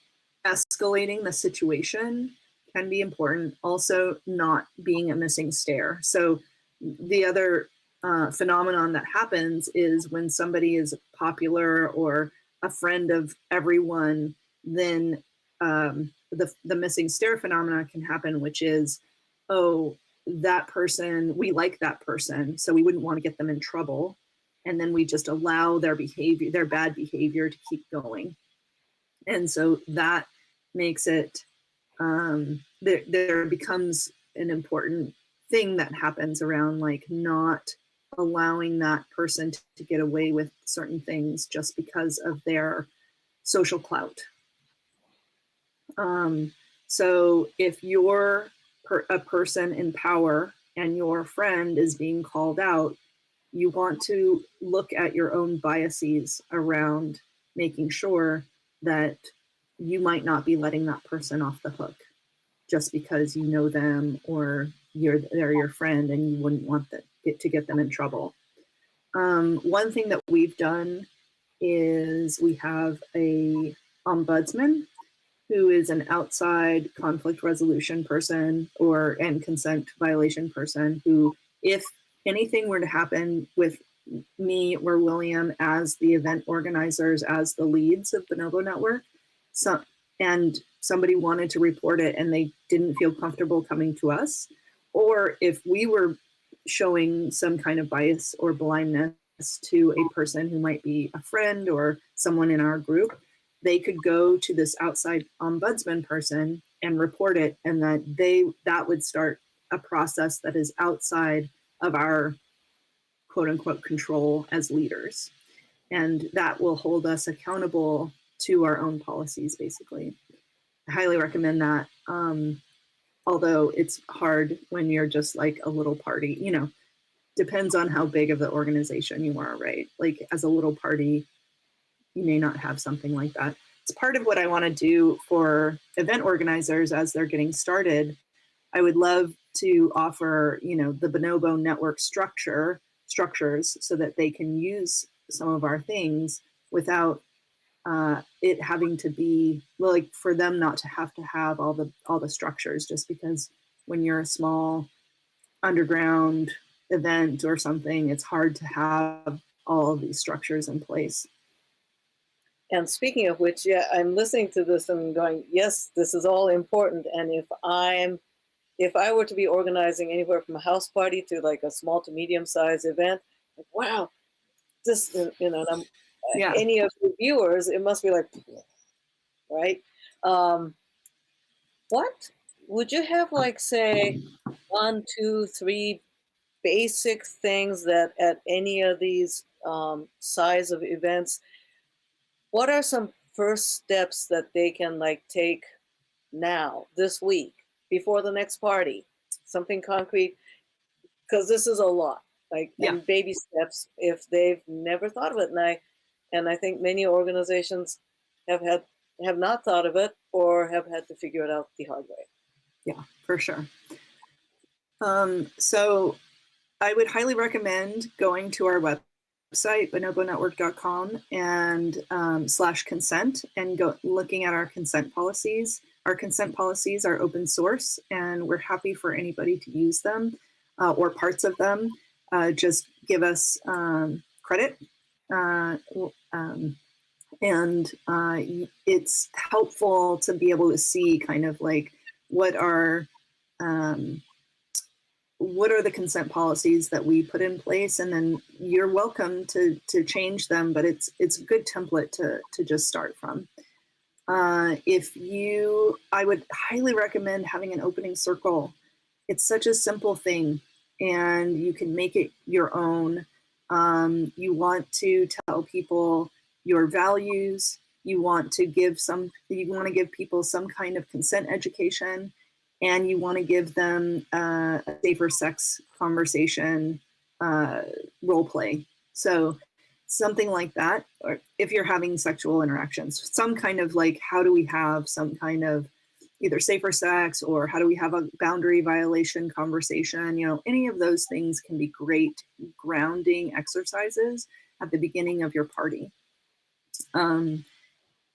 escalating the situation can be important. Also, not being a missing stair. So the other phenomenon that happens is when somebody is popular or a friend of everyone, then the missing stair phenomena can happen, which is, oh, that person, we like that person, so we wouldn't want to get them in trouble. And then we just allow their behavior, their bad behavior, to keep going. And so that makes it, there becomes an important thing that happens around, like, not allowing that person to get away with certain things just because of their social clout. So if you're a person in power and your friend is being called out, you want to look at your own biases around making sure that you might not be letting that person off the hook just because you know them or they're your friend and you wouldn't want to get them in trouble. One thing that we've done is we have a ombudsman who is an outside conflict resolution person and consent violation person who, if anything were to happen with me or William as the event organizers, as the leads of Bonobo Network, and somebody wanted to report it and they didn't feel comfortable coming to us, or if we were showing some kind of bias or blindness to a person who might be a friend or someone in our group, they could go to this outside ombudsman person and report it, and that would start a process that is outside of our quote unquote control as leaders. And that will hold us accountable to our own policies, basically. I highly recommend that. Although it's hard when you're just like a little party, depends on how big of the organization you are, right? Like, as a little party, you may not have something like that. It's part of what I want to do for event organizers as they're getting started. I would love to offer, the Bonobo network structures so that they can use some of our things without it having to be, well, like, for them not to have all the structures, just because when you're a small underground event or something, it's hard to have all of these structures in place. And speaking of which, yeah, I'm listening to this and going, yes, this is all important. And if I were to be organizing anywhere from a house party to like a small to medium sized event, like, wow, this, you know, Yeah. any of the viewers, it must be like, right? What would you have, like, say, 1, 2, 3 basic things that at any of these size of events, what are some first steps that they can like take now, this week, before the next party? Something concrete, because this is a lot, like, Yeah. and baby steps if they've never thought of it. And I think many organizations have not thought of it or have had to figure it out the hard way. Yeah, for sure. So I would highly recommend going to our website, bonobonetwork.com, and /consent, and go looking at our consent policies. Our consent policies are open source, and we're happy for anybody to use them or parts of them. Just give us credit. And it's helpful to be able to see kind of like what are the consent policies that we put in place, and then you're welcome to change them, but it's a good template to just start from. I would highly recommend having an opening circle. It's such a simple thing, and you can make it your own. You want to tell people your values. You want to give people some kind of consent education, and you want to give them a safer sex conversation role play. So something like that, or if you're having sexual interactions, some kind of like, how do we have some kind of either safer sex, or how do we have a boundary violation conversation? You know, any of those things can be great grounding exercises at the beginning of your party. And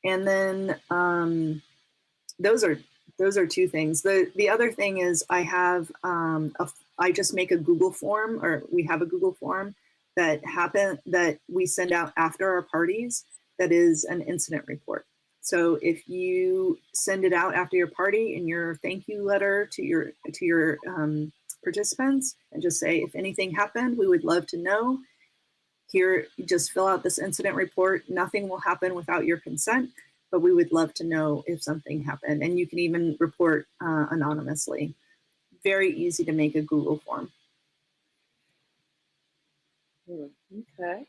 then those are two things. The other thing is I just make a Google form, or we have a Google form that we send out after our parties, that is an incident report. So if you send it out after your party in your thank you letter to your participants, and just say, if anything happened, we would love to know. Here, you just fill out this incident report. Nothing will happen without your consent, but we would love to know if something happened. And you can even report anonymously. Very easy to make a Google form. Okay.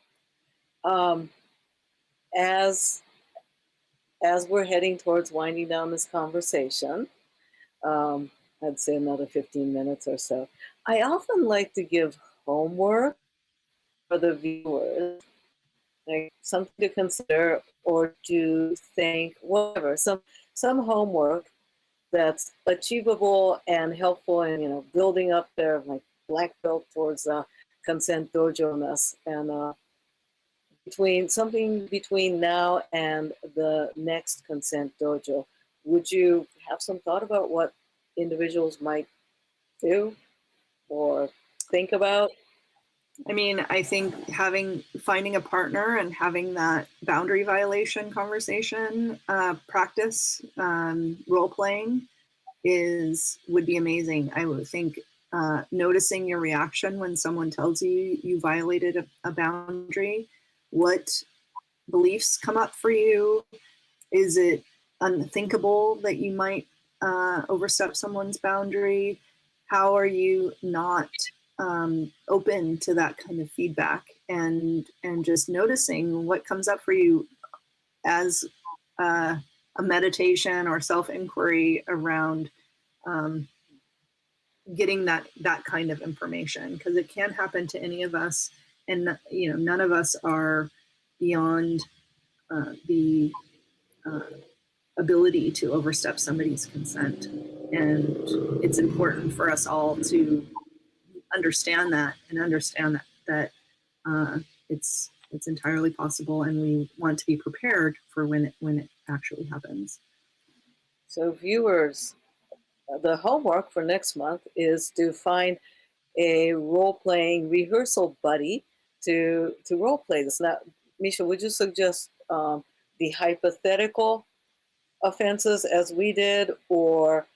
As we're heading towards winding down this conversation, I'd say another 15 minutes or so, I often like to give homework for the viewers, like something to consider or to think, whatever, some homework that's achievable and helpful in, you know, building up their like black belt towards Consent Dojo-ness. And between now and the next Consent Dojo, would you have some thought about what individuals might do or think about? I mean, I think finding a partner and having that boundary violation conversation practice, role playing, would be amazing. I would think noticing your reaction when someone tells you you violated a boundary. What beliefs come up for you? Is it unthinkable that you might overstep someone's boundary? How are you not open to that kind of feedback, and just noticing what comes up for you as a meditation or self-inquiry around getting that kind of information, because it can happen to any of us, and you know, none of us are beyond the ability to overstep somebody's consent, and it's important for us all to understand that, and understand that it's entirely possible, and we want to be prepared for when it actually happens. So viewers, the homework for next month is to find a role-playing rehearsal buddy to role-play this. Now, Misha, would you suggest the hypothetical offenses as we did, or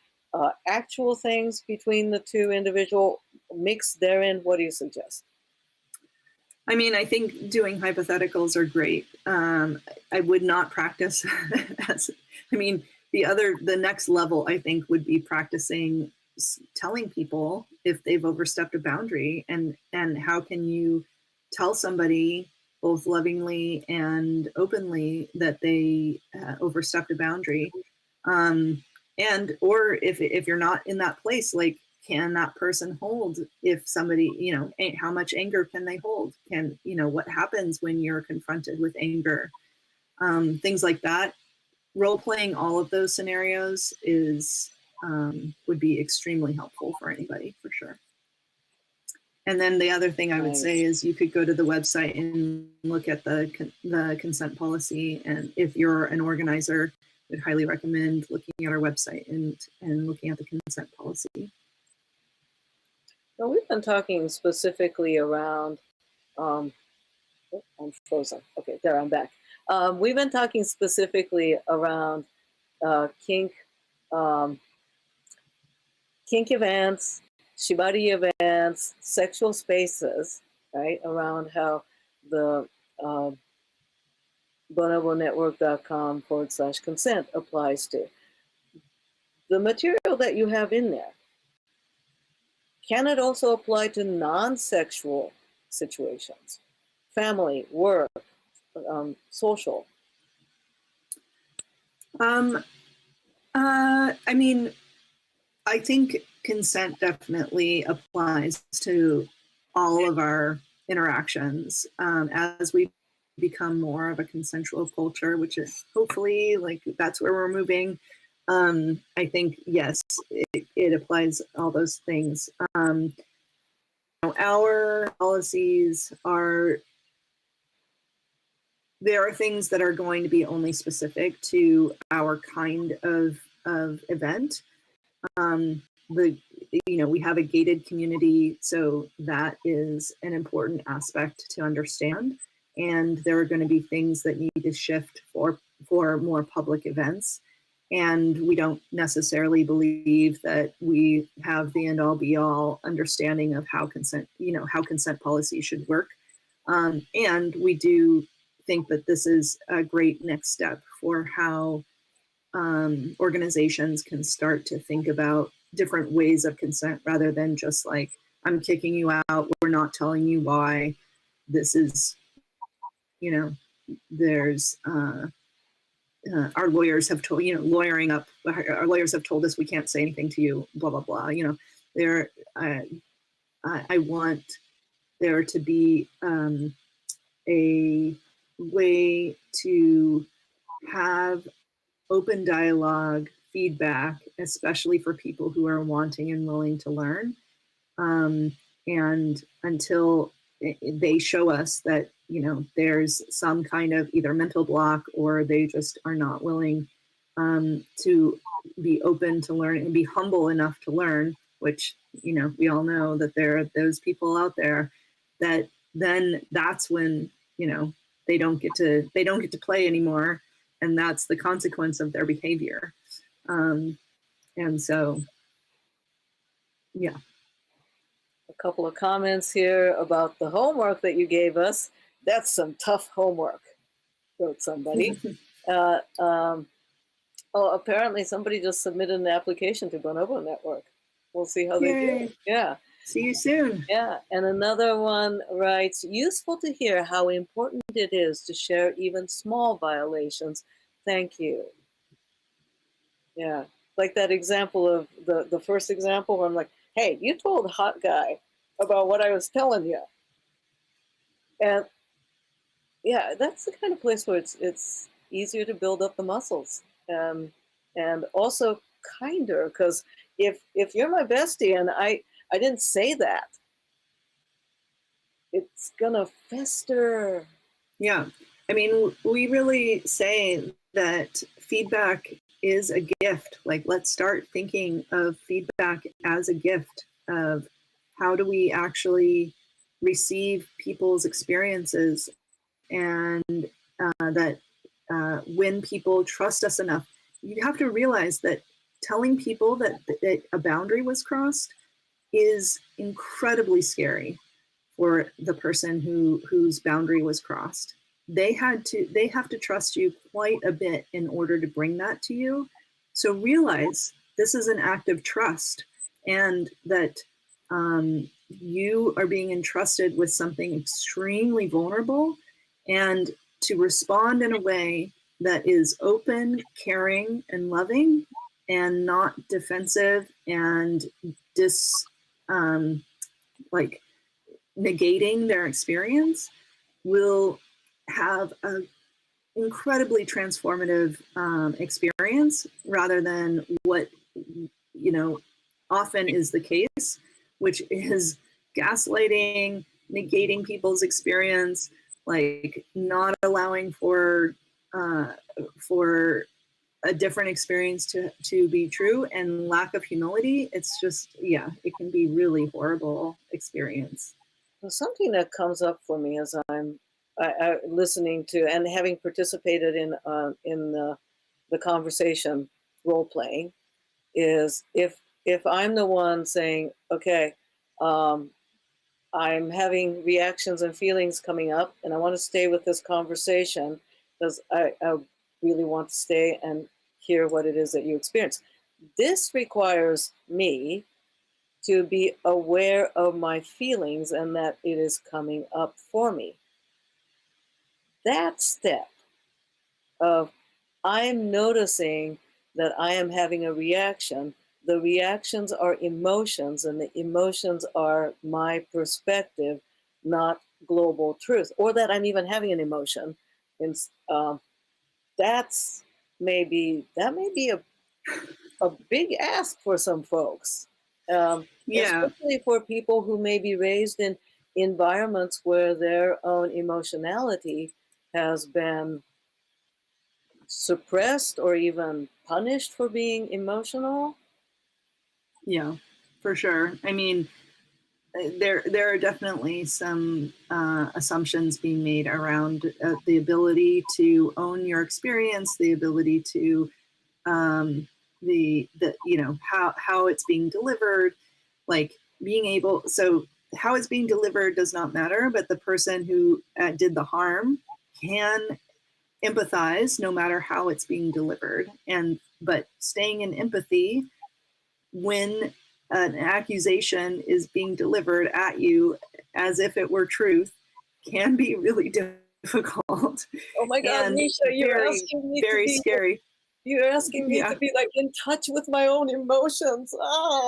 actual things between the two individual mixed therein? What do you suggest? I mean, I think doing hypotheticals are great. I would not practice as, I mean, the next level, I think, would be practicing telling people if they've overstepped a boundary, and how can you tell somebody both lovingly and openly that they overstepped a boundary. And or if you're not in that place, like, can that person hold, if somebody, you know, how much anger can they hold? Can, you know, what happens when you're confronted with anger? Things like that. Role playing all of those scenarios is would be extremely helpful for anybody, for sure. And then the other thing I would say is you could go to the website and look at the consent policy. And if you're an organizer, I would highly recommend looking at our website and looking at the consent policy. Well, we've been talking specifically around, oh, I'm frozen. Okay, there, I'm back. We've been talking specifically around kink events, shibari events, sexual spaces, right? Around how the bonobonetwork.com/consent applies to. The material that you have in there, can it also apply to non-sexual situations? Family, work, social? I mean, I think consent definitely applies to all of our interactions as we become more of a consensual culture, which is hopefully, like, that's where we're moving. I think, yes, it applies all those things. Our policies there are things that are going to be only specific to our kind of event. We have a gated community, so that is an important aspect to understand. And there are going to be things that need to shift for more public events. And we don't necessarily believe that we have the end all be all understanding of how consent policy should work. And we do think that this is a great next step for how organizations can start to think about different ways of consent, rather than just like, I'm kicking you out, we're not telling you why. This is, there's our lawyers have told, lawyering up, our lawyers have told us we can't say anything to you, blah, blah, blah. I want there to be a way to have open dialogue, feedback, especially for people who are wanting and willing to learn. And until they show us that, there's some kind of either mental block, or they just are not willing to be open to learn and be humble enough to learn, which, we all know that there are those people out there, that then that's when, they don't get to play anymore. And that's the consequence of their behavior. And so, yeah. A couple of comments here about the homework that you gave us. That's some tough homework, wrote somebody. Apparently somebody just submitted an application to Bonobo Network. We'll see how they do. Yeah. See you soon. Yeah. And another one writes, useful to hear how important it is to share even small violations. Thank you. Yeah. Like that example of the first example where I'm like, hey, you told a hot guy about what I was telling you. And yeah, that's the kind of place where it's easier to build up the muscles, and also kinder, because if you're my bestie and I didn't say that, it's gonna fester. Yeah. I mean, we really say that feedback is a gift. Like, let's start thinking of feedback as a gift, of how do we actually receive people's experiences, and that when people trust us enough, you have to realize that telling people that a boundary was crossed is incredibly scary for the person whose boundary was crossed. They have to trust you quite a bit in order to bring that to you. So realize this is an act of trust, and that you are being entrusted with something extremely vulnerable, and to respond in a way that is open, caring, and loving, and not defensive and like negating their experience, will have an incredibly transformative experience, rather than what often is the case, which is gaslighting, negating people's experience, like not allowing for a different experience to be true, and lack of humility. It's just, yeah, it can be really horrible experience. Something that comes up for me as I listening to and having participated in the conversation role playing is if I'm the one saying, okay, I'm having reactions and feelings coming up, and I want to stay with this conversation because I really want to stay and hear what it is that you experience. This requires me to be aware of my feelings and that it is coming up for me. That step of I'm noticing that I am having a reaction. The reactions are emotions, and the emotions are my perspective, not global truth, or that I'm even having an emotion. And that's that may be a big ask for some folks, Yeah. especially for people who may be raised in environments where their own emotionality has been suppressed or even punished for being emotional. Yeah, for sure. I mean, there are definitely some assumptions being made around the ability to own your experience, the ability to the how it's being delivered, like being able. So how it's being delivered does not matter, but the person who did the harm can empathize no matter how it's being delivered, and but staying in empathy when an accusation is being delivered at you as if it were truth can be really difficult Oh my God, and Misha, very, very scary. you're asking me Yeah. to be like in touch with my own emotions.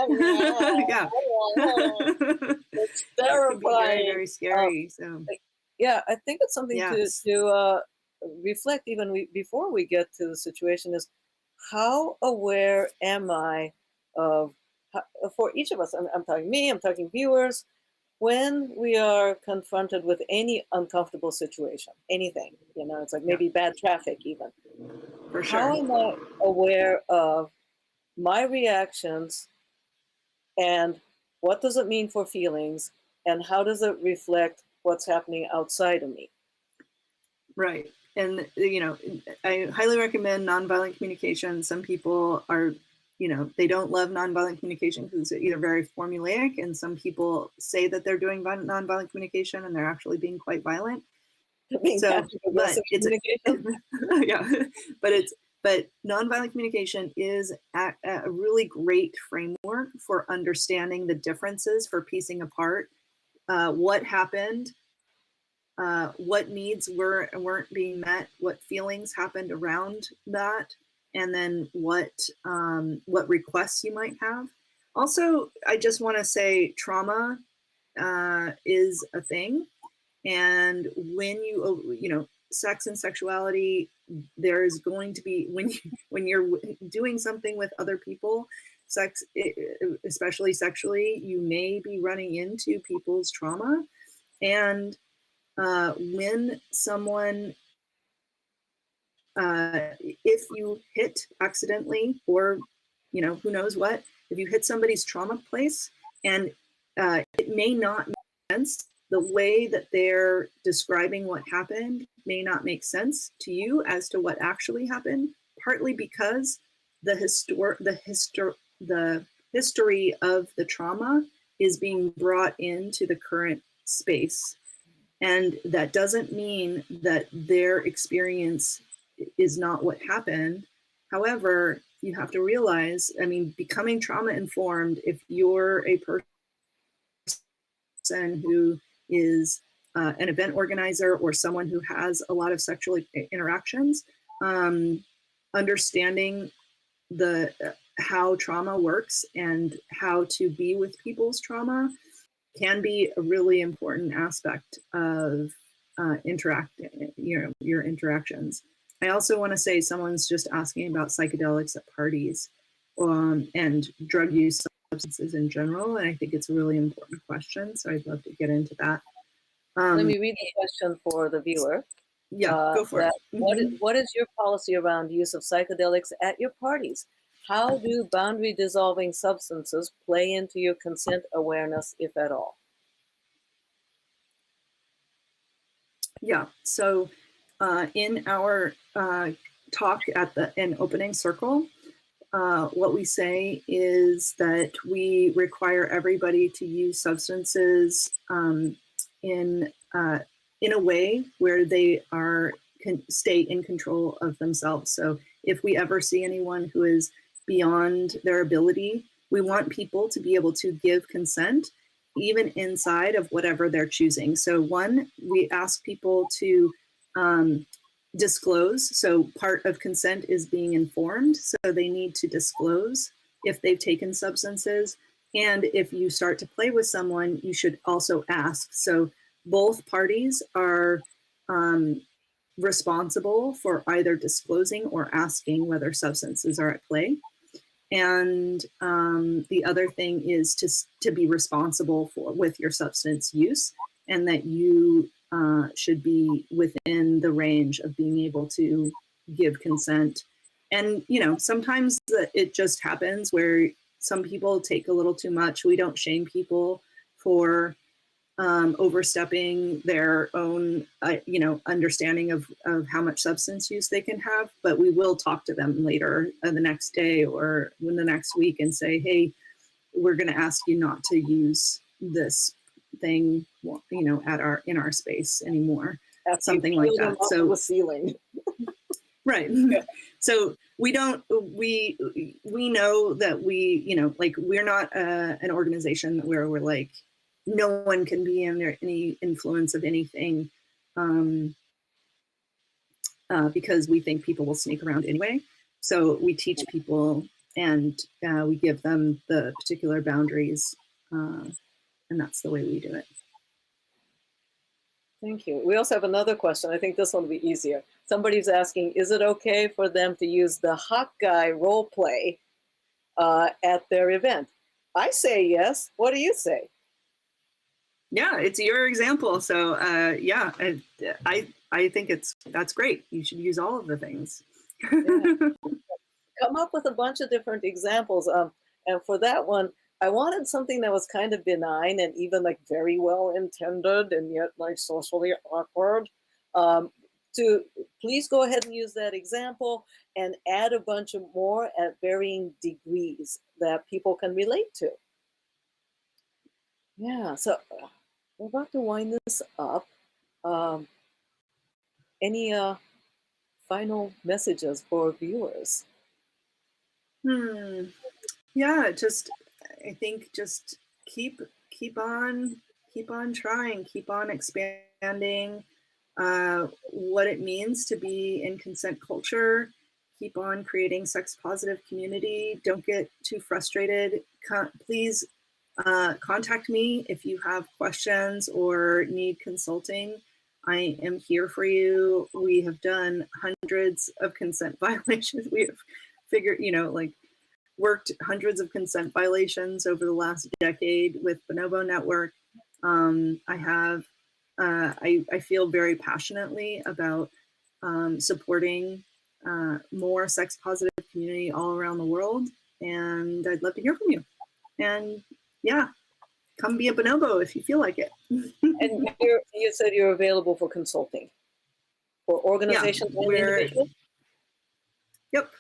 Yeah. It's It can be very, terrifying. very scary. So, Yeah, I think it's something yes. to reflect even before we get to the situation is how aware am I of, for each of us, I'm talking me, I'm talking viewers, when we are confronted with any uncomfortable situation, anything, it's like Yeah, maybe bad traffic even. for How sure. am I aware of my reactions and what does it mean for feelings and how does it reflect what's happening outside of me? Right. And, I highly recommend nonviolent communication. Some people are, they don't love nonviolent communication because it's either very formulaic, and some people say that they're doing nonviolent communication and they're actually being quite violent. Being So, passive but aggressive it's, communication. yeah, but nonviolent communication is a really great framework for understanding the differences, for piecing apart what happened, what needs weren't being met, what feelings happened around that, and then what requests you might have. Also, I just want to say trauma is a thing, and when sex and sexuality, there's going to be when you're doing something with other people, sex, especially sexually, you may be running into people's trauma, and when someone, if you hit accidentally, or who knows what, if you hit somebody's trauma place, and it may not make sense. The way that they're describing what happened may not make sense to you as to what actually happened, partly because the history of the trauma is being brought into the current space. And that doesn't mean that their experience is not what happened. However, you have to realize, I mean, becoming trauma informed, if you're a person who is an event organizer or someone who has a lot of sexual interactions, understanding the how trauma works and how to be with people's trauma can be a really important aspect of your interactions. I also want to say someone's just asking about psychedelics at parties and drug use substances in general, and I think it's a really important question, so I'd love to get into that. Let me read the question for the viewer. Yeah, go for it. What is your policy around use of psychedelics at your parties? How do boundary dissolving substances play into your consent awareness, if at all? Yeah, so in our talk at the opening circle, what we say is that we require everybody to use substances in a way where they can stay in control of themselves. So if we ever see anyone who is beyond their ability, we want people to be able to give consent even inside of whatever they're choosing. So one, we ask people to disclose. So part of consent is being informed. So they need to disclose if they've taken substances. And if you start to play with someone, you should also ask. So both parties are responsible for either disclosing or asking whether substances are at play. And the other thing is to be responsible with your substance use, and that you should be within the range of being able to give consent. And, sometimes it just happens where some people take a little too much. We don't shame people for overstepping their own, understanding of how much substance use they can have. But we will talk to them later the next day or in the next week and say, hey, we're going to ask you not to use this thing, in our space anymore. Something like that. So the ceiling. Right. Yeah. So we know that we're not an organization where we're like, no one can be under any influence of anything because we think people will sneak around anyway. So we teach people and we give them the particular boundaries, and that's the way we do it. Thank you. We also have another question. I think this one will be easier. Somebody's asking, is it okay for them to use the hot guy role play at their event? I say yes. What do you say? Yeah, it's your example. So yeah, I think that's great. You should use all of the things. Yeah. Come up with a bunch of different examples. And for that one, I wanted something that was kind of benign and even like very well intended and yet like socially awkward. To please go ahead and use that example and add a bunch of more at varying degrees that people can relate to. Yeah, so we're about to wind this up. Any final messages for viewers? Yeah, I think just keep on trying, keep on expanding what it means to be in consent culture. Keep on creating sex positive community. Don't get too frustrated. Please contact me if you have questions or need consulting. I am here for you. We have done hundreds of consent violations. We have figured, worked hundreds of consent violations over the last decade with Bonobo Network. I feel very passionately about supporting more sex positive community all around the world, and I'd love to hear from you. And yeah, come be a bonobo if you feel like it. And you said you're available for consulting for Yeah, organizations and individuals? Yep.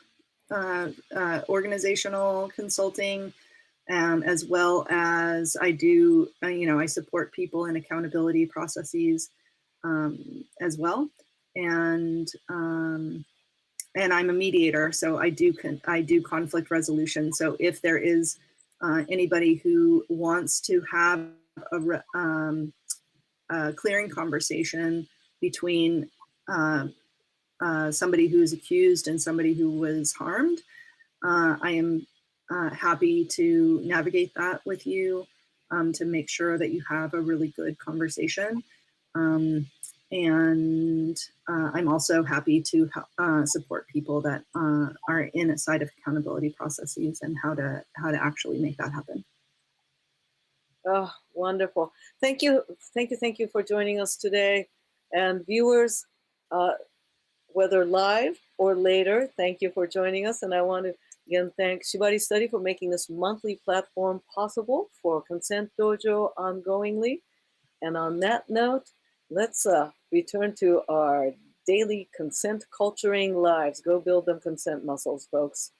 Organizational consulting, as well as I do, I support people in accountability processes as well. And I'm a mediator, so I do conflict resolution. So if there is anybody who wants to have a clearing conversation between somebody who is accused and somebody who was harmed, I am happy to navigate that with you to make sure that you have a really good conversation. And I'm also happy to support people that are in a side of accountability processes and how to actually make that happen. Oh, wonderful. Thank you. Thank you for joining us today. And viewers, whether live or later, thank you for joining us. And I want to again thank Shibari Study for making this monthly platform possible for Consent Dojo ongoingly. And on that note, let's return to our daily consent culturing lives. Go build them consent muscles, folks.